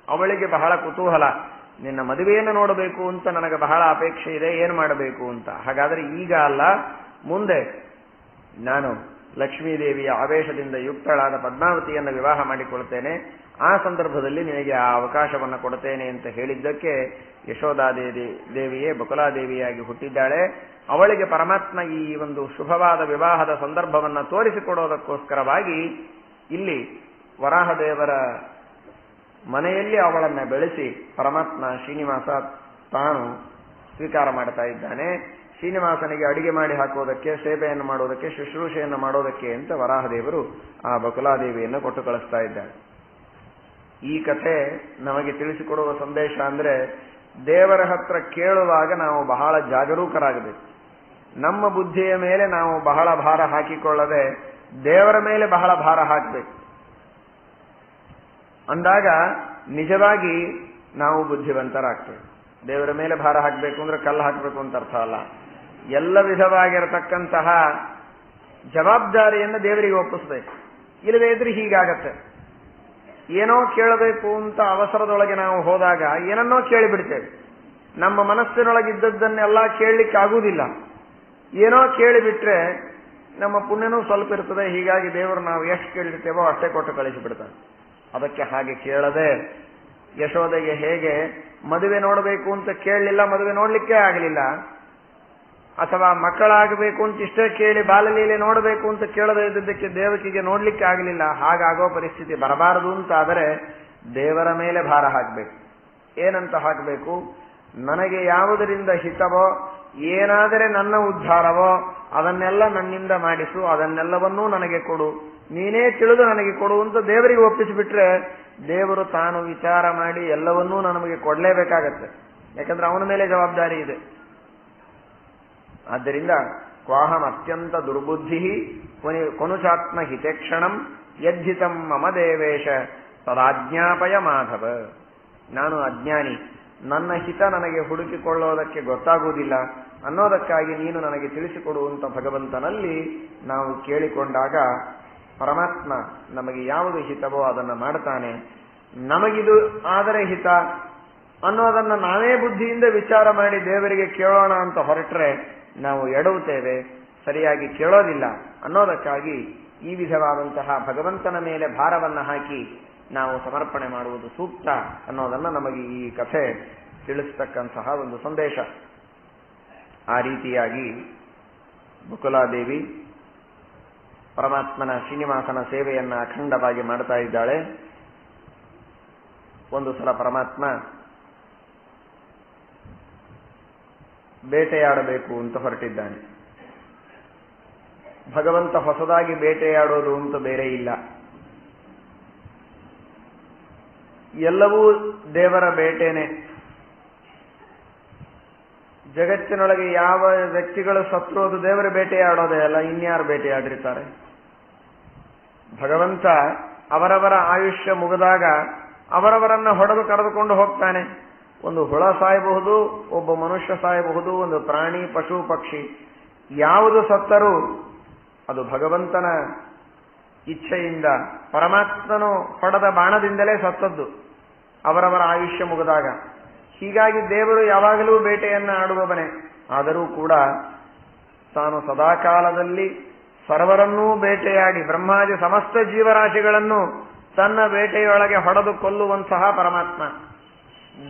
ಅವಳಿಗೆ ಬಹಳ ಕುತೂಹಲ, ನಿನ್ನ ಮದುವೆಯನ್ನು ನೋಡಬೇಕು ಅಂತ ನನಗೆ ಬಹಳ ಅಪೇಕ್ಷೆ ಇದೆ, ಏನು ಮಾಡಬೇಕು ಅಂತ. ಹಾಗಾದ್ರೆ ಈಗ ಅಲ್ಲ, ಮುಂದೆ ನಾನು ಲಕ್ಷ್ಮೀದೇವಿಯ ಆವೇಶದಿಂದ ಯುಕ್ತಳಾದ ಪದ್ಮಾವತಿಯನ್ನು ವಿವಾಹ ಮಾಡಿಕೊಳ್ತೇನೆ, ಆ ಸಂದರ್ಭದಲ್ಲಿ ನಿನಗೆ ಆ ಅವಕಾಶವನ್ನು ಕೊಡ್ತೇನೆ ಅಂತ ಹೇಳಿದ್ದಕ್ಕೆ ಯಶೋದಾದೇವಿಯೇ ಬಕುಲಾದೇವಿಯಾಗಿ ಹುಟ್ಟಿದ್ದಾಳೆ. ಅವಳಿಗೆ ಪರಮಾತ್ಮ ಈ ಒಂದು ಶುಭವಾದ ವಿವಾಹದ ಸಂದರ್ಭವನ್ನು ತೋರಿಸಿಕೊಡೋದಕ್ಕೋಸ್ಕರವಾಗಿ ಇಲ್ಲಿ ವರಾಹದೇವರ ಮನೆಯಲ್ಲಿ ಅವಳನ್ನ ಬೆಳೆಸಿ ಪರಮಾತ್ಮ ಶ್ರೀನಿವಾಸ ತಾನು ಸ್ವೀಕಾರ ಮಾಡ್ತಾ ಇದ್ದಾನೆ. ಶ್ರೀನಿವಾಸನಿಗೆ ಅಡಿಗೆ ಮಾಡಿ ಹಾಕೋದಕ್ಕೆ, ಸೇವೆಯನ್ನು ಮಾಡೋದಕ್ಕೆ, ಶುಶ್ರೂಷೆಯನ್ನು ಮಾಡೋದಕ್ಕೆ ಅಂತ ವರಾಹದೇವರು ಆ ಬಕುಲಾದೇವಿಯನ್ನು ಕೊಟ್ಟು ಕಳಿಸ್ತಾ ಇದ್ದಾರೆ. ಈ ಕಥೆ ನಮಗೆ ತಿಳಿಸಿಕೊಡುವ ಸಂದೇಶ ಅಂದ್ರೆ, ದೇವರ ಹತ್ರ ಕೇಳುವಾಗ ನಾವು ಬಹಳ ಜಾಗರೂಕರಾಗಬೇಕು. ನಮ್ಮ ಬುದ್ಧಿಯ ಮೇಲೆ ನಾವು ಬಹಳ ಭಾರ ಹಾಕಿಕೊಳ್ಳದೆ ದೇವರ ಮೇಲೆ ಬಹಳ ಭಾರ ಹಾಕಬೇಕು. ಅಂದಾಗ ನಿಜವಾಗಿ ನಾವು ಬುದ್ಧಿವಂತರಾಗ್ತೇವೆ. ದೇವರ ಮೇಲೆ ಭಾರ ಹಾಕಬೇಕು ಅಂದ್ರೆ ಕಲ್ಲು ಹಾಕಬೇಕು ಅಂತ ಅರ್ಥ ಅಲ್ಲ. ಎಲ್ಲ ವಿಧವಾಗಿರತಕ್ಕಂತಹ ಜವಾಬ್ದಾರಿಯನ್ನು ದೇವರಿಗೆ ಒಪ್ಪಿಸ್ಬೇಕು. ಇಲ್ಲದೇ ಇದ್ರೆ ಹೀಗಾಗತ್ತೆ. ಏನೋ ಕೇಳಬೇಕು ಅಂತ ಅವಸರದೊಳಗೆ ನಾವು ಹೋದಾಗ ಏನನ್ನೋ ಕೇಳಿಬಿಡ್ತೇವೆ. ನಮ್ಮ ಮನಸ್ಸಿನೊಳಗಿದ್ದದ್ದನ್ನೆಲ್ಲ ಕೇಳಲಿಕ್ಕೆ ಆಗುವುದಿಲ್ಲ. ಏನೋ ಕೇಳಿಬಿಟ್ರೆ ನಮ್ಮ ಪುಣ್ಯನೂ ಸ್ವಲ್ಪ ಇರ್ತದೆ. ಹೀಗಾಗಿ ದೇವರು ನಾವು ಎಷ್ಟು ಕೇಳಿರ್ತೇವೋ ಅಷ್ಟೇ ಕೊಟ್ಟು ಕಳಿಸಿಬಿಡ್ತಾನೆ. ಅದಕ್ಕೆ ಹಾಗೆ ಕೇಳದೆ, ಯಶೋದೆಗೆ ಹೇಗೆ ಮದುವೆ ನೋಡಬೇಕು ಅಂತ ಕೇಳಲಿಲ್ಲ, ಮದುವೆ ನೋಡ್ಲಿಕ್ಕೆ ಆಗಲಿಲ್ಲ, ಅಥವಾ ಮಕ್ಕಳಾಗಬೇಕು ಅಂತ ಇಷ್ಟೇ ಕೇಳಿ ಬಾಲಲೀಲೆ ನೋಡಬೇಕು ಅಂತ ಕೇಳದೇ ಇದ್ದದ್ದಕ್ಕೆ ದೇವಕಿಗೆ ನೋಡ್ಲಿಕ್ಕೆ ಆಗಲಿಲ್ಲ, ಹಾಗಾಗೋ ಪರಿಸ್ಥಿತಿ ಬರಬಾರದು ಅಂತಾದರೆ ದೇವರ ಮೇಲೆ ಭಾರ ಹಾಕಬೇಕು. ಏನಂತ ಹಾಕಬೇಕು? ನನಗೆ ಯಾವುದರಿಂದ ಹಿತವೋ, ಏನಾದರೆ ನನ್ನ ಉದ್ಧಾರವೋ ಅದನ್ನೆಲ್ಲ ನನ್ನಿಂದ ಮಾಡಿಸು, ಅದನ್ನೆಲ್ಲವನ್ನೂ ನನಗೆ ಕೊಡು, ನೀನೇ ತಿಳಿದು ನನಗೆ ಕೊಡು ಅಂತ ದೇವರಿಗೆ ಒಪ್ಪಿಸಿಬಿಟ್ರೆ ದೇವರು ತಾನು ವಿಚಾರ ಮಾಡಿ ಎಲ್ಲವನ್ನೂ ನಮಗೆ ಕೊಡಲೇಬೇಕಾಗತ್ತೆ. ಯಾಕಂದ್ರೆ ಅವನ ಮೇಲೆ ಜವಾಬ್ದಾರಿ ಇದೆ. ಆದ್ದರಿಂದ ಕ್ವಾಹಂ ಅತ್ಯಂತ ದುರ್ಬುದ್ಧಿ ಕೊನುಚಾತ್ಮ ಹಿತೇಕ್ಷಣಂ ಯದ್ಧಿತಂ ಮಮ ದೇವೇಶ ತದಾಜ್ಞಾಪಯ ಮಾಧವ. ನಾನು ಅಜ್ಞಾನಿ, ನನ್ನ ಹಿತ ನನಗೆ ಹುಡುಕಿಕೊಳ್ಳೋದಕ್ಕೆ ಗೊತ್ತಾಗುವುದಿಲ್ಲ ಅನ್ನೋದಕ್ಕಾಗಿ ನೀನು ನನಗೆ ತಿಳಿಸಿಕೊಡುವಂತ ಭಗವಂತನಲ್ಲಿ ನಾವು ಕೇಳಿಕೊಂಡಾಗ ಪರಮಾತ್ಮ ನಮಗೆ ಯಾವುದು ಹಿತವೋ ಅದನ್ನು ಮಾಡ್ತಾನೆ. ನಮಗಿದು ಆದರೆ ಹಿತ ಅನ್ನೋದನ್ನು ನಾವೇ ಬುದ್ಧಿಯಿಂದ ವಿಚಾರ ಮಾಡಿ ದೇವರಿಗೆ ಕೇಳೋಣ ಅಂತ ಹೊರಟ್ರೆ ನಾವು ಎಡವುತ್ತೇವೆ, ಸರಿಯಾಗಿ ಕೇಳೋದಿಲ್ಲ. ಅನ್ನೋದಕ್ಕಾಗಿ ಈ ವಿಧವಾದಂತಹ ಭಗವಂತನ ಮೇಲೆ ಭಾರವನ್ನು ಹಾಕಿ ನಾವು ಸಮರ್ಪಣೆ ಮಾಡುವುದು ಸೂಕ್ತ ಅನ್ನೋದನ್ನು ನಮಗೆ ಈ ಕಥೆ ತಿಳಿಸ್ತಕ್ಕಂತಹ ಒಂದು ಸಂದೇಶ. ಆ ರೀತಿಯಾಗಿ ಬಕುಲಾದೇವಿ ಪರಮಾತ್ಮನ ಶ್ರೀನಿವಾಸನ ಸೇವೆಯನ್ನ ಅಖಂಡವಾಗಿ ಮಾಡ್ತಾ ಇದ್ದಾಳೆ. ಒಂದು ಸಲ ಪರಮಾತ್ಮ ಬೇಟೆಯಾಡಬೇಕು ಅಂತ ಹೊರಟಿದ್ದಾನೆ. ಭಗವಂತ ಹೊಸದಾಗಿ ಬೇಟೆಯಾಡೋದು ಅಂತ ಬೇರೆ ಇಲ್ಲ. ಎಲ್ಲವೂ ದೇವರ ಬೇಟೆನೆ. ಜಗತ್ತಿನೊಳಗೆ ಯಾವ ವ್ಯಕ್ತಿಗಳು ಸತ್ರೋದು ದೇವರ ಬೇಟೆಯಾಡೋದೇ ಅಲ್ಲ, ಇನ್ಯಾರು ಬೇಟೆಯಾಡಿರ್ತಾರೆ. ಭಗವಂತ ಅವರವರ ಆಯುಷ್ಯ ಮುಗಿದಾಗ ಅವರವರನ್ನ ಹೊಡೆದು ಕರೆದುಕೊಂಡು ಹೋಗ್ತಾನೆ. ಒಂದು ಹುಳ ಸಾಯಬಹುದು, ಒಬ್ಬ ಮನುಷ್ಯ ಸಾಯಬಹುದು, ಒಂದು ಪ್ರಾಣಿ, ಪಶು, ಪಕ್ಷಿ ಯಾವುದು ಸತ್ತರೂ ಅದು ಭಗವಂತನ ಇಚ್ಛೆಯಿಂದ, ಪರಮಾತ್ಮನು ಹೊಡೆದ ಬಾಣದಿಂದಲೇ ಸತ್ತದ್ದು ಅವರವರ ಆಯುಷ್ಯ ಮುಗಿದಾಗ. ಹೀಗಾಗಿ ದೇವರು ಯಾವಾಗಲೂ ಬೇಟೆಯನ್ನ ಆಡುವವನೇ. ಆದರೂ ಕೂಡ ತಾನು ಸದಾಕಾಲದಲ್ಲಿ ಸರ್ವರನ್ನೂ ಬೇಟೆಯಾಡಿ ಬ್ರಹ್ಮಾದಿ ಸಮಸ್ತ ಜೀವರಾಶಿಗಳನ್ನು ತನ್ನ ಬೇಟೆಯೊಳಗೆ ಹೊಡೆದು ಕೊಲ್ಲುವಂತಹ ಪರಮಾತ್ಮ.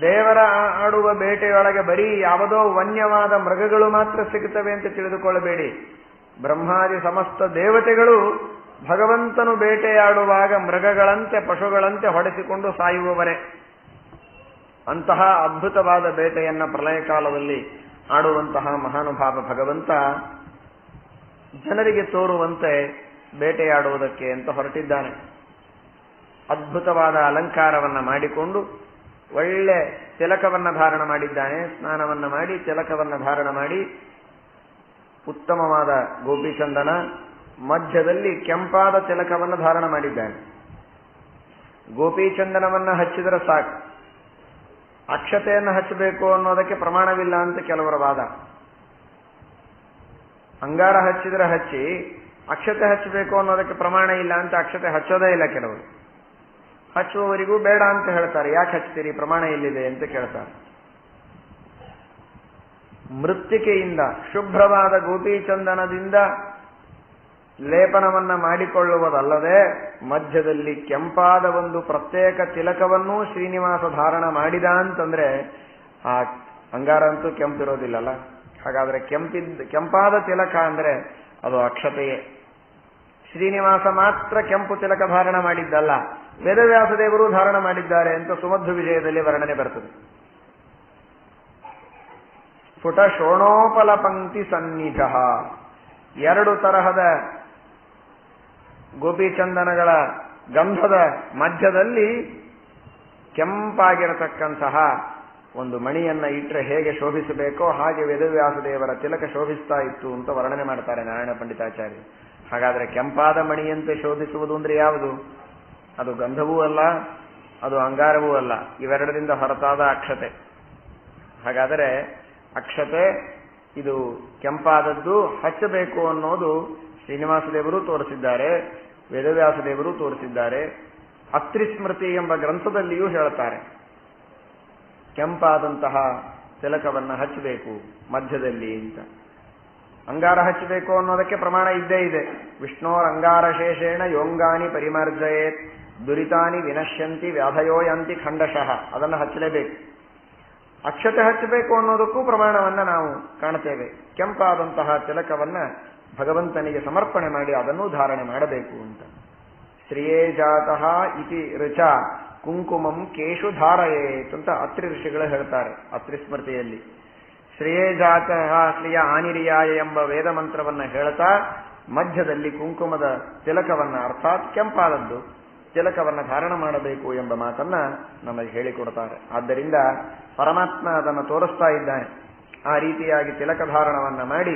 ದೇವರ ಆಡುವ ಬೇಟೆಯೊಳಗೆ ಬರೀ ಯಾವುದೋ ವನ್ಯವಾದ ಮೃಗಗಳು ಮಾತ್ರ ಸಿಗುತ್ತವೆ ಅಂತ ತಿಳಿದುಕೊಳ್ಳಬೇಡಿ. ಬ್ರಹ್ಮಾದಿ ಸಮಸ್ತ ದೇವತೆಗಳು ಭಗವಂತನು ಬೇಟೆಯಾಡುವಾಗ ಮೃಗಗಳಂತೆ ಪಶುಗಳಂತೆ ಹೊಡೆಸಿಕೊಂಡು ಸಾಯುವವರೇ. ಅಂತಹ ಅದ್ಭುತವಾದ ಬೇಟೆಯನ್ನ ಪ್ರಳಯ ಕಾಲದಲ್ಲಿ ಆಡುವಂತಹ ಮಹಾನುಭಾವ ಭಗವಂತ ಜನರಿಗೆ ತೋರುವಂತೆ ಬೇಟೆಯಾಡುವುದಕ್ಕೆ ಅಂತ ಹೊರಟಿದ್ದಾನೆ. ಅದ್ಭುತವಾದ ಅಲಂಕಾರವನ್ನ ಮಾಡಿಕೊಂಡು ಒಳ್ಳೆ ತಿಲಕವನ್ನ ಧಾರಣ ಮಾಡಿದ್ದಾನೆ. ಸ್ನಾನವನ್ನ ಮಾಡಿ ತಿಲಕವನ್ನ ಧಾರಣ ಮಾಡಿ ಉತ್ತಮವಾದ ಗೋಪಿಚಂದನ, ಮಧ್ಯದಲ್ಲಿ ಕೆಂಪಾದ ತಿಲಕವನ್ನು ಧಾರಣ ಮಾಡಿದ್ದಾನೆ. ಗೋಪಿಚಂದನವನ್ನ ಹಚ್ಚಿದರೆ ಸಾಕು, ಅಕ್ಷತೆಯನ್ನು ಹಚ್ಚಬೇಕು ಅನ್ನೋದಕ್ಕೆ ಪ್ರಮಾಣವಿಲ್ಲ ಅಂತ ಕೆಲವರ ವಾದ. ಅಂಗಾರ ಹಚ್ಚಿದ್ರೆ ಹಚ್ಚಿ, ಅಕ್ಷತೆ ಹಚ್ಚಬೇಕು ಅನ್ನೋದಕ್ಕೆ ಪ್ರಮಾಣ ಇಲ್ಲ ಅಂತ ಅಕ್ಷತೆ ಹಚ್ಚೋದೇ ಇಲ್ಲ ಕೆಲವರು. ಹಚ್ಚುವವರಿಗೂ ಬೇಡ ಅಂತ ಹೇಳ್ತಾರೆ. ಯಾಕೆ ಹಚ್ತೀರಿ, ಪ್ರಮಾಣ ಎಲ್ಲಿದೆ ಅಂತ ಕೇಳ್ತಾರೆ. ಮೃತ್ತಿಕೆಯಿಂದ ಶುಭ್ರವಾದ ಗೋಪಿಚಂದನದಿಂದ ಲೇಪನವನ್ನ ಮಾಡಿಕೊಳ್ಳುವುದಲ್ಲದೆ ಮಧ್ಯದಲ್ಲಿ ಕೆಂಪಾದ ಒಂದು ಪ್ರತ್ಯೇಕ ತಿಲಕವನ್ನೂ ಶ್ರೀನಿವಾಸ ಧಾರಣ ಮಾಡಿದ ಅಂತಂದ್ರೆ ಆ ಅಂಗಾರ ಅಂತೂ ಕೆಂಪಿರೋದಿಲ್ಲಲ್ಲ. ಹಾಗಾದ್ರೆ ಕೆಂಪಾದ ತಿಲಕ ಅಂದ್ರೆ ಅದು ಅಕ್ಷತೆಯೇ. ಶ್ರೀನಿವಾಸ ಮಾತ್ರ ಕೆಂಪು ತಿಲಕ ಧಾರಣ ಮಾಡಿದ್ದಲ್ಲ, ವೇದವ್ಯಾಸ ದೇವರು ಧಾರಣ ಮಾಡಿದ್ದಾರೆ ಅಂತ ಸುಮಧ್ವ ವಿಜಯದಲ್ಲಿ ವರ್ಣನೆ ಬರ್ತದೆ. ಸ್ಫುಟ ಶೋಣೋಪಲ ಪಂಕ್ತಿ ಸನ್ನಿಧ. 2 ತರಹದ ಗೋಪಿಚಂದನಗಳ ಗಂಧದ ಮಧ್ಯದಲ್ಲಿ ಕೆಂಪಾಗಿರತಕ್ಕಂತಹ ಒಂದು ಮಣಿಯನ್ನ ಇಟ್ಟರೆ ಹೇಗೆ ಶೋಭಿಸಬೇಕೋ ಹಾಗೆ ವೇದವ್ಯಾಸದೇವರ ತಿಲಕ ಶೋಭಿಸ್ತಾ ಇತ್ತು ಅಂತ ವರ್ಣನೆ ಮಾಡ್ತಾರೆ ನಾರಾಯಣ ಪಂಡಿತಾಚಾರ್ಯ. ಹಾಗಾದ್ರೆ ಕೆಂಪಾದ ಮಣಿಯಂತೆ ಶೋಭಿಸುವುದು ಅಂದ್ರೆ ಯಾವುದು? ಅದು ಗಂಧವೂ ಅಲ್ಲ, ಅದು ಅಂಗಾರವೂ ಅಲ್ಲ, ಇವೆರಡರಿಂದ ಹೊರತಾದ ಅಕ್ಷತೆ. ಹಾಗಾದರೆ ಅಕ್ಷತೆ ಇದು ಕೆಂಪಾದದ್ದು ಹಚ್ಚಬೇಕು ಅನ್ನೋದು ಶ್ರೀನಿವಾಸ ದೇವರು ತೋರಿಸಿದ್ದಾರೆ, ವೇದವ್ಯಾಸ ದೇವರು ತೋರಿಸಿದ್ದಾರೆ. ಅತ್ರಿಸ್ಮೃತಿ ಎಂಬ ಗ್ರಂಥದಲ್ಲಿಯೂ ಹೇಳ್ತಾರೆ ಕೆಂಪಾದಂತಹ ತಿಲಕವನ್ನ ಹಚ್ಚಬೇಕು ಮಧ್ಯದಲ್ಲಿ ಅಂತ. ಅಂಗಾರ ಹಚ್ಚಬೇಕು ಅನ್ನೋದಕ್ಕೆ ಪ್ರಮಾಣ ಇದ್ದೇ ಇದೆ. ವಿಷ್ಣೋರ್ ಅಂಗಾರ ಶೇಷೇಣ ಯೋಂಗಾನಿ ಪರಿಮರ್ಜಯೇತ್ ದುರಿತಾನಿ ವಿನಶ್ಯಂತಿ ವ್ಯಾಧಯೋಯಂತಿ ಖಂಡಶಃ, ಅದನ್ನು ಹಚ್ಚಲೇಬೇಕು. ಅಕ್ಷತೆ ಹಚ್ಚಬೇಕು ಅನ್ನೋದಕ್ಕೂ ಪ್ರಮಾಣವನ್ನ ನಾವು ಕಾಣ್ತೇವೆ. ಕೆಂಪಾದಂತಹ ತಿಲಕವನ್ನ ಭಗವಂತನಿಗೆ ಸಮರ್ಪಣೆ ಮಾಡಿ ಅದನ್ನು ಧಾರಣೆ ಮಾಡಬೇಕು ಅಂತ. ಶ್ರಿಯೇ ಜಾತಃ ಇತಿ ಋಚ ಕುಂಕುಮಂ ಕೇಶು ಧಾರಯೇತ್ ಅಂತ ಅತ್ರಿ ಋಷಿಗಳು ಹೇಳ್ತಾರೆ ಅತ್ರಿ ಸ್ಮೃತಿಯಲ್ಲಿ. ಶ್ರಿಯೇ ಜಾತಃ ಶ್ರಿಯ ಆನಿರಿಯಾಯ ಎಂಬ ವೇದ ಮಂತ್ರವನ್ನ ಹೇಳ್ತಾ ಮಧ್ಯದಲ್ಲಿ ಕುಂಕುಮದ ತಿಲಕವನ್ನ ಅರ್ಥಾತ್ ಕೆಂಪಾದದ್ದು ತಿಲಕವನ್ನ ಧಾರಣ ಮಾಡಬೇಕು ಎಂಬ ಮಾತನ್ನ ನಮಗೆ ಹೇಳಿಕೊಡ್ತಾರೆ. ಆದ್ದರಿಂದ ಪರಮಾತ್ಮ ಅದನ್ನು ತೋರಿಸ್ತಾ ಇದ್ದಾನೆ. ಆ ರೀತಿಯಾಗಿ ತಿಲಕ ಧಾರಣವನ್ನ ಮಾಡಿ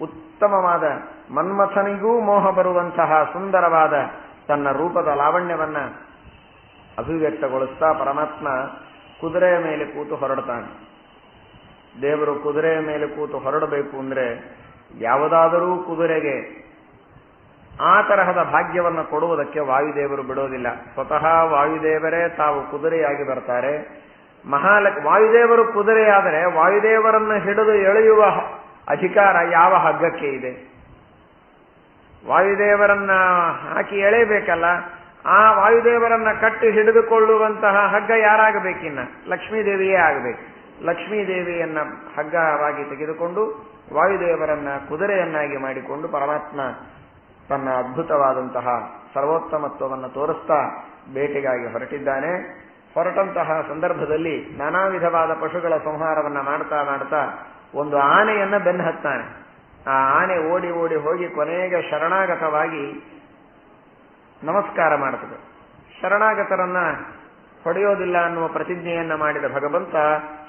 ಉತ್ತಮವಾದ ಮನ್ಮಥನಿಗೂ ಮೋಹ ಬರುವಂತಹ ಸುಂದರವಾದ ತನ್ನ ರೂಪದ ಲಾವಣ್ಯವನ್ನ ಅಭಿವ್ಯಕ್ತಗೊಳಿಸ್ತಾ ಪರಮಾತ್ಮ ಕುದುರೆಯ ಮೇಲೆ ಕೂತು ಹೊರಡ್ತಾನೆ. ದೇವರು ಕುದುರೆಯ ಮೇಲೆ ಕೂತು ಹೊರಡಬೇಕು ಅಂದ್ರೆ ಯಾವುದಾದರೂ ಕುದುರೆಗೆ ಆ ತರಹದ ಭಾಗ್ಯವನ್ನು ಕೊಡುವುದಕ್ಕೆ ವಾಯುದೇವರು ಬಿಡೋದಿಲ್ಲ. ಸ್ವತಃ ವಾಯುದೇವರೇ ತಾವು ಕುದುರೆಯಾಗಿ ಬರ್ತಾರೆ. ವಾಯುದೇವರು ಕುದುರೆಯಾದರೆ ವಾಯುದೇವರನ್ನು ಹಿಡಿದು ಎಳೆಯುವ ಅಧಿಕಾರ ಯಾವ ಹಗ್ಗಕ್ಕೆ ಇದೆ? ವಾಯುದೇವರನ್ನ ಹಾಕಿ ಎಳೆಯಬೇಕಲ್ಲ. ಆ ವಾಯುದೇವರನ್ನ ಕಟ್ಟಿ ಹಿಡಿದುಕೊಳ್ಳುವಂತಹ ಹಗ್ಗ ಯಾರಾಗಬೇಕಿನ್ನ? ಲಕ್ಷ್ಮೀದೇವಿಯೇ ಆಗಬೇಕು. ಲಕ್ಷ್ಮೀದೇವಿಯನ್ನ ಹಗ್ಗವಾಗಿ ತೆಗೆದುಕೊಂಡು ವಾಯುದೇವರನ್ನ ಕುದುರೆಯನ್ನಾಗಿ ಮಾಡಿಕೊಂಡು ಪರಮಾತ್ಮ ತನ್ನ ಅದ್ಭುತವಾದಂತಹ ಸರ್ವೋತ್ತಮತ್ವವನ್ನು ತೋರಿಸ್ತಾ ಬೇಟೆಗಾಗಿ ಹೊರಟಿದ್ದಾನೆ. ಹೊರಟಂತಹ ಸಂದರ್ಭದಲ್ಲಿ ನಾನಾ ವಿಧವಾದ ಪಶುಗಳ ಸಂಹಾರವನ್ನ ಮಾಡ್ತಾ ಮಾಡ್ತಾ ಒಂದು ಆನೆಯನ್ನ ಬೆನ್ನು ಹತ್ತಾನೆ. ಆ ಆನೆ ಓಡಿ ಓಡಿ ಹೋಗಿ ಕೊನೆಗೆ ಶರಣಾಗತವಾಗಿ ನಮಸ್ಕಾರ ಮಾಡುತ್ತದೆ. ಶರಣಾಗತರನ್ನ ಹೊಡೆಯೋದಿಲ್ಲ ಅನ್ನುವ ಪ್ರತಿಜ್ಞೆಯನ್ನ ಮಾಡಿದ ಭಗವಂತ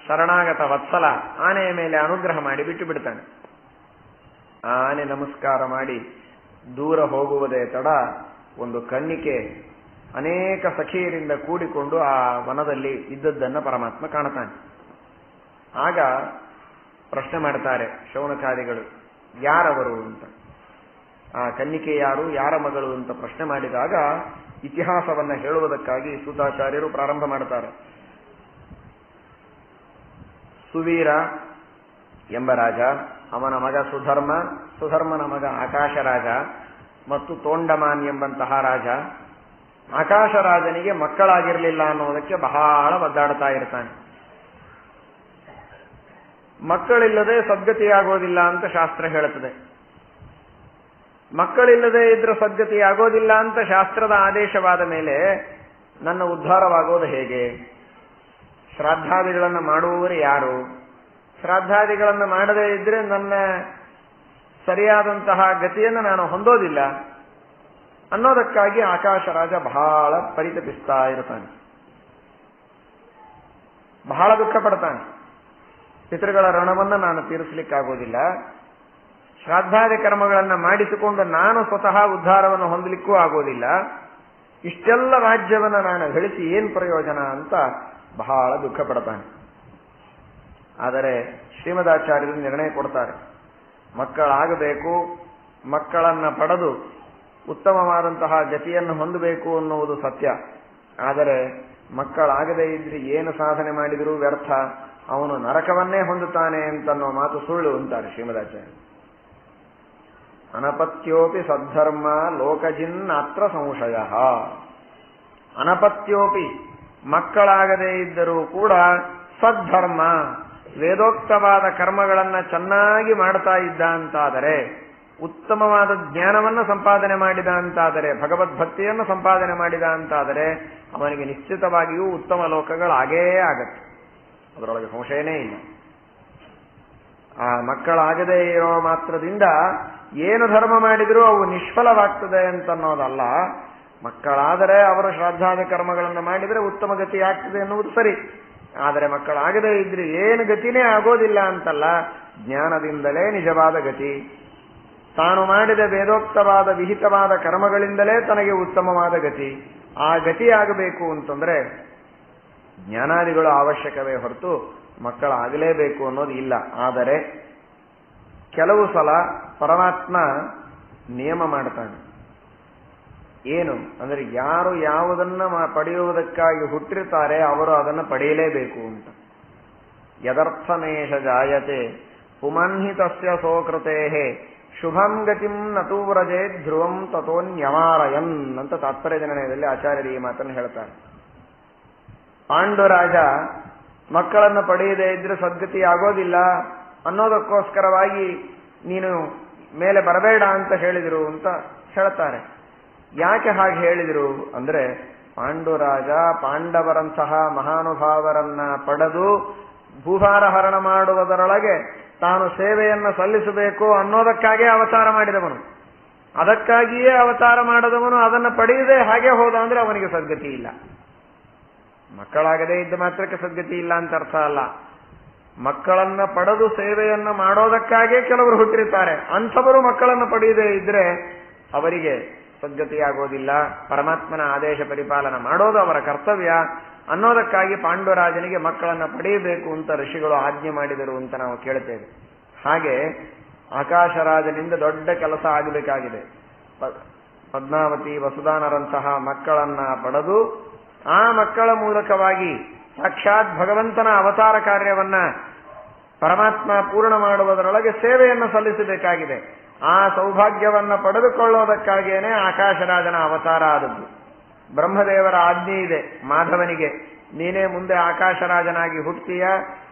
ಶರಣಾಗತ ವತ್ಸಲ ಆನೆಯ ಮೇಲೆ ಅನುಗ್ರಹ ಮಾಡಿ ಬಿಟ್ಟು ಬಿಡ್ತಾನೆ. ಆ ಆನೆ ನಮಸ್ಕಾರ ಮಾಡಿ ದೂರ ಹೋಗುವುದೇ ತಡ ಒಂದು ಕನ್ನಿಕೆ ಅನೇಕ ಸಖಿಯರಿಂದ ಕೂಡಿಕೊಂಡು ಆ ವನದಲ್ಲಿ ಇದ್ದದ್ದನ್ನು ಪರಮಾತ್ಮ ಕಾಣುತ್ತಾನೆ. ಆಗ ಪ್ರಶ್ನೆ ಮಾಡ್ತಾರೆ ಶೌನಕಾದಿಗಳು, ಯಾರವರು ಅಂತ. ಆ ಕನ್ನಿಕೆ ಯಾರು, ಯಾರ ಮಗಳು ಅಂತ ಪ್ರಶ್ನೆ ಮಾಡಿದಾಗ ಇತಿಹಾಸವನ್ನ ಹೇಳುವುದಕ್ಕಾಗಿ ಸೂತಾಚಾರ್ಯರು ಪ್ರಾರಂಭ ಮಾಡ್ತಾರೆ. ಸುವೀರ ಎಂಬ ರಾಜ, ಅವನ ಮಗ ಸುಧರ್ಮ, ಸುಧರ್ಮನ ಮಗ ಆಕಾಶ ರಾಜ ಮತ್ತು ತೋಂಡಮಾನ್ ಎಂಬಂತಹ ರಾಜ. ಆಕಾಶ ರಾಜನಿಗೆ ಮಕ್ಕಳಾಗಿರಲಿಲ್ಲ ಅನ್ನೋದಕ್ಕೆ ಬಹಳ ಒದ್ದಾಡ್ತಾ ಇರ್ತಾನೆ. ಮಕ್ಕಳಿಲ್ಲದೆ ಸದ್ಗತಿಯಾಗೋದಿಲ್ಲ ಅಂತ ಶಾಸ್ತ್ರ ಹೇಳುತ್ತದೆ. ಮಕ್ಕಳಿಲ್ಲದೆ ಇದ್ರೆ ಸದ್ಗತಿಯಾಗೋದಿಲ್ಲ ಅಂತ ಶಾಸ್ತ್ರದ ಆದೇಶವಾದ ಮೇಲೆ ನನ್ನ ಉದ್ಧಾರವಾಗೋದು ಹೇಗೆ? ಶ್ರಾದ್ದಾದಿಗಳನ್ನು ಮಾಡುವವರು ಯಾರು? ಶ್ರಾದ್ದಾದಿಗಳನ್ನು ಮಾಡದೇ ಇದ್ರೆ ನನ್ನ ಸರಿಯಾದಂತಹ ಗತಿಯನ್ನು ನಾನು ಹೊಂದೋದಿಲ್ಲ ಅನ್ನೋದಕ್ಕಾಗಿ ಆಕಾಶ ರಾಜ ಬಹಳ ಪರಿತಪಿಸ್ತಾ ಇರ್ತಾನೆ, ಬಹಳ ದುಃಖ ಪಡ್ತಾನೆ. ಪಿತೃಗಳ ಋಣವನ್ನು ನಾನು ತೀರಿಸಲಿಕ್ಕಾಗೋದಿಲ್ಲ, ಶ್ರಾದ್ದಾದಿ ಕರ್ಮಗಳನ್ನು ಮಾಡಿಸಿಕೊಂಡು ನಾನು ಸ್ವತಃ ಉದ್ಧಾರವನ್ನು ಹೊಂದಲಿಕ್ಕೂ ಆಗೋದಿಲ್ಲ, ಇಷ್ಟೆಲ್ಲ ರಾಜ್ಯವನ್ನು ನಾನು ಗಳಿಸಿ ಏನ್ ಪ್ರಯೋಜನ ಅಂತ ಬಹಳ ದುಃಖ ಪಡ್ತಾನೆ. ಆದರೆ ಶ್ರೀಮದಾಚಾರ್ಯರು ನಿರ್ಣಯ ಕೊಡ್ತಾರೆ, ಮಕ್ಕಳಾಗಬೇಕು, ಮಕ್ಕಳನ್ನ ಪಡೆದು ಉತ್ತಮವಾದಂತಹ ಗತಿಯನ್ನು ಹೊಂದಬೇಕು ಅನ್ನುವುದು ಸತ್ಯ. ಆದರೆ ಮಕ್ಕಳಾಗದೇ ಇದ್ರೆ ಏನು ಸಾಧನೆ ಮಾಡಿದರೂ ವ್ಯರ್ಥ, ಅವನು ನರಕವನ್ನೇ ಹೊಂದುತ್ತಾನೆ ಅಂತನ್ನೋ ಮಾತು ಸುಳ್ಳು ಅಂತಾರೆ ಶ್ರೀಮದಾಚಾರ್ಯ. ಅನಪತ್ಯೋಪಿ ಸದ್ಧರ್ಮ ಲೋಕಜಿನ್ನಾತ್ರ ಸಂಶಯ. ಅನಪತ್ಯೋಪಿ ಮಕ್ಕಳಾಗದೇ ಇದ್ದರೂ ಕೂಡ ಸದ್ಧರ್ಮ ವೇದೋಕ್ತವಾದ ಕರ್ಮಗಳನ್ನ ಚೆನ್ನಾಗಿ ಮಾಡ್ತಾ ಇದ್ದ ಅಂತಾದರೆ, ಉತ್ತಮವಾದ ಜ್ಞಾನವನ್ನು ಸಂಪಾದನೆ ಮಾಡಿದ ಅಂತಾದರೆ, ಭಗವದ್ಭಕ್ತಿಯನ್ನು ಸಂಪಾದನೆ ಮಾಡಿದ ಅಂತಾದರೆ ಅವನಿಗೆ ನಿಶ್ಚಿತವಾಗಿಯೂ ಉತ್ತಮ ಲೋಕಗಳಾಗೇ ಆಗತ್ತೆ, ಅದರೊಳಗೆ ಸಂಶಯನೇ ಇಲ್ಲ. ಆ ಮಕ್ಕಳಾಗದೇ ಇರೋ ಮಾತ್ರದಿಂದ ಏನು ಧರ್ಮ ಮಾಡಿದರೂ ಅವು ನಿಷ್ಫಲವಾಗ್ತದೆ ಅಂತನ್ನೋದಲ್ಲ. ಮಕ್ಕಳಾದರೆ ಅವರು ಶ್ರಾದ್ದಾದಿ ಕರ್ಮಗಳನ್ನು ಮಾಡಿದರೆ ಉತ್ತಮ ಗತಿ ಆಗ್ತದೆ ಎನ್ನುವುದು ಸರಿ. ಆದರೆ ಮಕ್ಕಳಾಗದೇ ಇದ್ರೆ ಏನು ಗತಿನೇ ಆಗೋದಿಲ್ಲ ಅಂತಲ್ಲ, ಜ್ಞಾನದಿಂದಲೇ ನಿಜವಾದ ಗತಿ. ತಾನು ಮಾಡಿದ ವೇದೋಕ್ತವಾದ ವಿಹಿತವಾದ ಕರ್ಮಗಳಿಂದಲೇ ತನಗೆ ಉತ್ತಮವಾದ ಗತಿ. ಆ ಗತಿ ಆಗಬೇಕು ಅಂತಂದ್ರೆ ಜ್ಞಾನಾದಿಗಳು ಅವಶ್ಯಕವೇ ಹೊರತು ಮಕ್ಕಳಾಗಲೇಬೇಕು ಅನ್ನೋದು ಇಲ್ಲ. ಆದರೆ ಕೆಲವು ಸಲ ಪರಮಾತ್ಮ ನಿಯಮ ಮಾಡ್ತಾನೆ. ಏನು ಅಂದ್ರೆ ಯಾರು ಯಾವುದನ್ನ ಪಡೆಯುವುದಕ್ಕಾಗಿ ಹುಟ್ಟಿರ್ತಾರೆ ಅವರು ಅದನ್ನು ಪಡೆಯಲೇಬೇಕು ಅಂತ. ಯದರ್ಥಮೇಷ ಜಾಯತೆ ಪುಮನ್ಹಿತಸ್ಯ ಸೋಕೃತೇ ಶುಭಂ ಗತಿಂ ನತು ವ್ರಜೇ ಧ್ರುವಂ ತಥೋನ್ಯಮಾರಯನ್ ಅಂತ ತಾತ್ಪರ್ಯ ನಿರ್ಣಯದಲ್ಲಿ ಆಚಾರ್ಯರು ಈ ಮಾತನ್ನು ಹೇಳ್ತಾರೆ. ಪಾಂಡುರಾಜ ಮಕ್ಕಳನ್ನು ಪಡೆಯದೇ ಇದ್ರೆ ಸದ್ಗತಿ ಆಗೋದಿಲ್ಲ ಅನ್ನೋದಕ್ಕೋಸ್ಕರವಾಗಿ ನೀನು ಮೇಲೆ ಬರಬೇಡ ಅಂತ ಹೇಳಿದರು ಅಂತ ಹೇಳ್ತಾರೆ. ಯಾಕೆ ಹಾಗೆ ಹೇಳಿದರು ಅಂದ್ರೆ ಪಾಂಡುರಾಜ ಪಾಂಡವರಂತಹ ಮಹಾನುಭಾವರನ್ನ ಪಡೆದು ಭೂಭಾರ ಹರಣ ಮಾಡುವುದರೊಳಗೆ ತಾನು ಸೇವೆಯನ್ನು ಸಲ್ಲಿಸಬೇಕು ಅನ್ನೋದಕ್ಕಾಗೇ ಅವತಾರ ಮಾಡಿದವನು. ಅದಕ್ಕಾಗಿಯೇ ಅವತಾರ ಮಾಡದವನು ಅದನ್ನು ಪಡೆಯದೆ ಹಾಗೆ ಹೋದ ಅಂದ್ರೆ ಅವನಿಗೆ ಸದ್ಗತಿ ಇಲ್ಲ. ಮಕ್ಕಳಾಗದೇ ಇದ್ದ ಮಾತ್ರಕ್ಕೆ ಸದ್ಗತಿ ಇಲ್ಲ ಅಂತ ಅರ್ಥ ಅಲ್ಲ. ಮಕ್ಕಳನ್ನ ಪಡೆದು ಸೇವೆಯನ್ನ ಮಾಡೋದಕ್ಕಾಗೇ ಕೆಲವರು ಹುಟ್ಟಿರ್ತಾರೆ. ಅಂಥವರು ಮಕ್ಕಳನ್ನು ಪಡೆಯದೇ ಇದ್ರೆ ಅವರಿಗೆ ಸದ್ಗತಿಯಾಗೋದಿಲ್ಲ. ಪರಮಾತ್ಮನ ಆದೇಶ ಪರಿಪಾಲನ ಮಾಡೋದು ಅವರ ಕರ್ತವ್ಯ ಅನ್ನೋದಕ್ಕಾಗಿ ಪಾಂಡುರಾಜನಿಗೆ ಮಕ್ಕಳನ್ನ ಪಡೆಯಬೇಕು ಅಂತ ಋಷಿಗಳು ಆಜ್ಞೆ ಮಾಡಿದರು ಅಂತ ನಾವು ಕೇಳ್ತೇವೆ. ಹಾಗೆ ಆಕಾಶರಾಜನಿಂದ ದೊಡ್ಡ ಕೆಲಸ ಆಗಬೇಕಾಗಿದೆ. ಪದ್ಮಾವತಿ ವಸುದಾನರಂತಹ ಮಕ್ಕಳನ್ನ ಪಡೆದು ಆ ಮಕ್ಕಳ ಮೂಲಕವಾಗಿ ಸಾಕ್ಷಾತ್ ಭಗವಂತನ ಅವತಾರ ಕಾರ್ಯವನ್ನ ಪರಮಾತ್ಮ ಪೂರ್ಣ ಮಾಡುವುದರೊಳಗೆ ಸೇವೆಯನ್ನು ಸಲ್ಲಿಸಬೇಕಾಗಿದೆ. ಆ ಸೌಭಾಗ್ಯವನ್ನ ಪಡೆದುಕೊಳ್ಳೋದಕ್ಕಾಗಿಯೇ ಆಕಾಶರಾಜನ ಅವತಾರ ಆದದ್ದು. ಬ್ರಹ್ಮದೇವರ ಆಜ್ಞೆ ಇದೆ ಮಾಧವನಿಗೆ, ನೀನೇ ಮುಂದೆ ಆಕಾಶರಾಜನಾಗಿ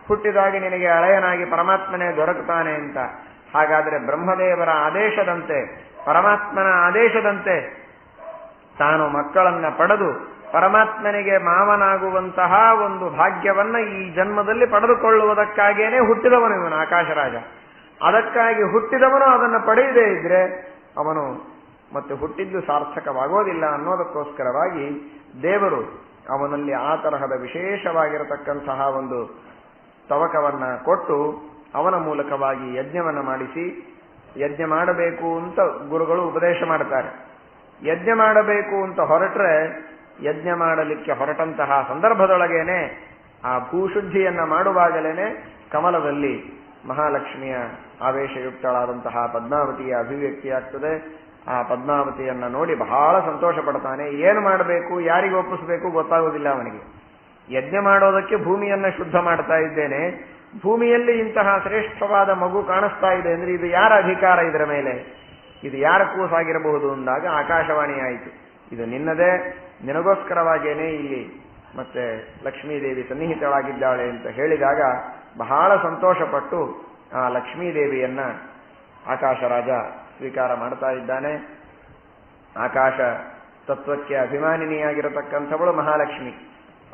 ಹುಟ್ಟಿದಾಗ ನಿನಗೆ ಅಳೆಯನಾಗಿ ಪರಮಾತ್ಮನೇ ದೊರಕುತ್ತಾನೆ ಅಂತ. ಹಾಗಾದರೆ ಬ್ರಹ್ಮದೇವರ ಆದೇಶದಂತೆ ಪರಮಾತ್ಮನ ಆದೇಶದಂತೆ ತಾನು ಮಕ್ಕಳನ್ನ ಪಡೆದು ಪರಮಾತ್ಮನಿಗೆ ಮಾವನಾಗುವಂತಹ ಒಂದು ಭಾಗ್ಯವನ್ನ ಈ ಜನ್ಮದಲ್ಲಿ ಪಡೆದುಕೊಳ್ಳುವುದಕ್ಕಾಗಿಯೇ ಹುಟ್ಟಿದವನು ಇವನು ಆಕಾಶರಾಜ. ಅದಕ್ಕಾಗಿ ಹುಟ್ಟಿದವನು ಅದನ್ನು ಪಡೆಯದೇ ಇದ್ರೆ ಅವನು ಮತ್ತೆ ಹುಟ್ಟಿದ್ದು ಸಾರ್ಥಕವಾಗೋದಿಲ್ಲ ಅನ್ನೋದಕ್ಕೋಸ್ಕರವಾಗಿ ದೇವರು ಅವನಲ್ಲಿ ಆ ತರಹದ ವಿಶೇಷವಾಗಿರತಕ್ಕಂತಹ ಒಂದು ತವಕವನ್ನ ಕೊಟ್ಟು ಅವನ ಮೂಲಕವಾಗಿ ಯಜ್ಞವನ್ನು ಮಾಡಿಸಿ, ಯಜ್ಞ ಮಾಡಬೇಕು ಅಂತ ಗುರುಗಳು ಉಪದೇಶ ಮಾಡ್ತಾರೆ. ಯಜ್ಞ ಮಾಡಬೇಕು ಅಂತ ಹೊರಟ್ರೆ ಯಜ್ಞ ಮಾಡಲಿಕ್ಕೆ ಹೊರಟಂತಹ ಸಂದರ್ಭದೊಳಗೇನೆ ಆ ಭೂಶುದ್ಧಿಯನ್ನ ಮಾಡುವಾಗಲೇನೆ ಕಮಲದಲ್ಲಿ ಮಹಾಲಕ್ಷ್ಮಿಯ ಆವೇಶಯುಕ್ತಳಾದಂತಹ ಪದ್ಮಾವತಿಯ ಅಭಿವ್ಯಕ್ತಿಯಾಗ್ತದೆ. ಆ ಪದ್ಮಾವತಿಯನ್ನ ನೋಡಿ ಬಹಳ ಸಂತೋಷ ಪಡ್ತಾನೆ. ಏನು ಮಾಡಬೇಕು, ಯಾರಿಗೆ ಒಪ್ಪಿಸಬೇಕು ಗೊತ್ತಾಗೋದಿಲ್ಲ ಅವನಿಗೆ. ಯಜ್ಞ ಮಾಡೋದಕ್ಕೆ ಭೂಮಿಯನ್ನ ಶುದ್ಧ ಮಾಡ್ತಾ ಇದ್ದೇನೆ, ಭೂಮಿಯಲ್ಲಿ ಇಂತಹ ಶ್ರೇಷ್ಠವಾದ ಮಗು ಕಾಣಿಸ್ತಾ ಇದೆ ಅಂದ್ರೆ ಇದು ಯಾರ ಅಧಿಕಾರ, ಇದರ ಮೇಲೆ ಇದು ಯಾರ ಕೂಸಾಗಿರಬಹುದು ಅಂದಾಗ ಆಕಾಶವಾಣಿ ಆಯಿತು, ಇದು ನಿನ್ನದೇ, ನಿನಗೋಸ್ಕರವಾಗೇನೆ ಇಲ್ಲಿ ಮತ್ತೆ ಲಕ್ಷ್ಮೀದೇವಿ ಸನ್ನಿಹಿತಳಾಗಿದ್ದಾಳೆ ಅಂತ ಹೇಳಿದಾಗ ಬಹಳ ಸಂತೋಷಪಟ್ಟು ಆ ಲಕ್ಷ್ಮೀದೇವಿಯನ್ನ ಆಕಾಶರಾಜ ಸ್ವೀಕಾರ ಮಾಡ್ತಾ ಇದ್ದಾನೆ. ಆಕಾಶ ತತ್ವಕ್ಕೆ ಅಭಿಮಾನಿನಿಯಾಗಿರತಕ್ಕಂಥವಳು ಮಹಾಲಕ್ಷ್ಮಿ.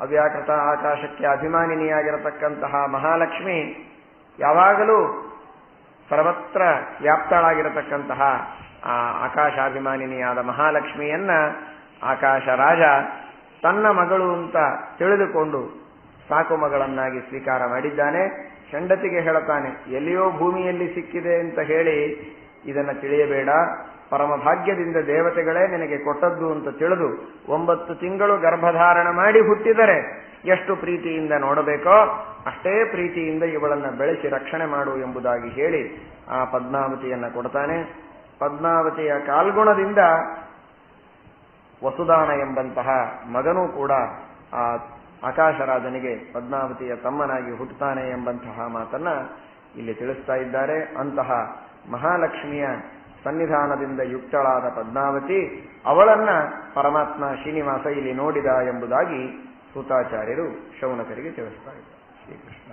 ಅವ್ಯಾಕೃತ ಆಕಾಶಕ್ಕೆ ಅಭಿಮಾನಿನಿಯಾಗಿರತಕ್ಕಂತಹ ಮಹಾಲಕ್ಷ್ಮಿ ಯಾವಾಗಲೂ ಸರ್ವತ್ರ ವ್ಯಾಪ್ತಳಾಗಿರತಕ್ಕಂತಹ ಆ ಆಕಾಶಾಭಿಮಾನಿನಿಯಾದ ಮಹಾಲಕ್ಷ್ಮಿಯನ್ನ ಆಕಾಶರಾಜ ತನ್ನ ಮಗಳು ಅಂತ ತಿಳಿದುಕೊಂಡು ಸಾಕು ಮಗಳನ್ನಾಗಿ ಸ್ವೀಕಾರ ಮಾಡಿದ್ದಾನೆ. ಹೆಂಡತಿಗೆ ಹೇಳುತ್ತಾನೆ, ಎಲ್ಲಿಯೋ ಭೂಮಿಯಲ್ಲಿ ಸಿಕ್ಕಿದೆ ಅಂತ ಹೇಳಿ ಇದನ್ನು ತಿಳಿಯಬೇಡ, ಪರಮ ಭಾಗ್ಯದಿಂದ ದೇವತೆಗಳೇ ನಿನಗೆ ಕೊಟ್ಟದ್ದು ಅಂತ ತಿಳಿದು 9 ತಿಂಗಳು ಗರ್ಭಧಾರಣ ಮಾಡಿ ಹುಟ್ಟಿದರೆ ಎಷ್ಟು ಪ್ರೀತಿಯಿಂದ ನೋಡಬೇಕೋ ಅಷ್ಟೇ ಪ್ರೀತಿಯಿಂದ ಇವಳನ್ನ ಬೆಳೆಸಿ ರಕ್ಷಣೆ ಮಾಡು ಎಂಬುದಾಗಿ ಹೇಳಿ ಆ ಪದ್ಮಾವತಿಯನ್ನ ಕೊಡ್ತಾನೆ. ಪದ್ಮಾವತಿಯ ಕಾಲ್ಗುಣದಿಂದ ವಸುದಾನ ಎಂಬಂತಹ ಮಗನೂ ಕೂಡ ಆ ಆಕಾಶರಾಜನಿಗೆ ಪದ್ಮಾವತಿಯ ತಮ್ಮನಾಗಿ ಹುಟ್ಟುತ್ತಾನೆ ಎಂಬಂತಹ ಮಾತನ್ನ ಇಲ್ಲಿ ತಿಳಿಸ್ತಾ ಇದ್ದಾರೆ. ಅಂತಹ ಮಹಾಲಕ್ಷ್ಮಿಯ ಸನ್ನಿಧಾನದಿಂದ ಯುಕ್ತಳಾದ ಪದ್ಮಾವತಿ, ಅವಳನ್ನ ಪರಮಾತ್ಮ ಶ್ರೀನಿವಾಸ ಇಲ್ಲಿ ನೋಡಿದ ಎಂಬುದಾಗಿ ಸೂತಾಚಾರ್ಯರು ಶೌನಕರಿಗೆ ತಿಳಿಸ್ತಾ ಇದ್ದಾರೆ. ಶ್ರೀಕೃಷ್ಣ.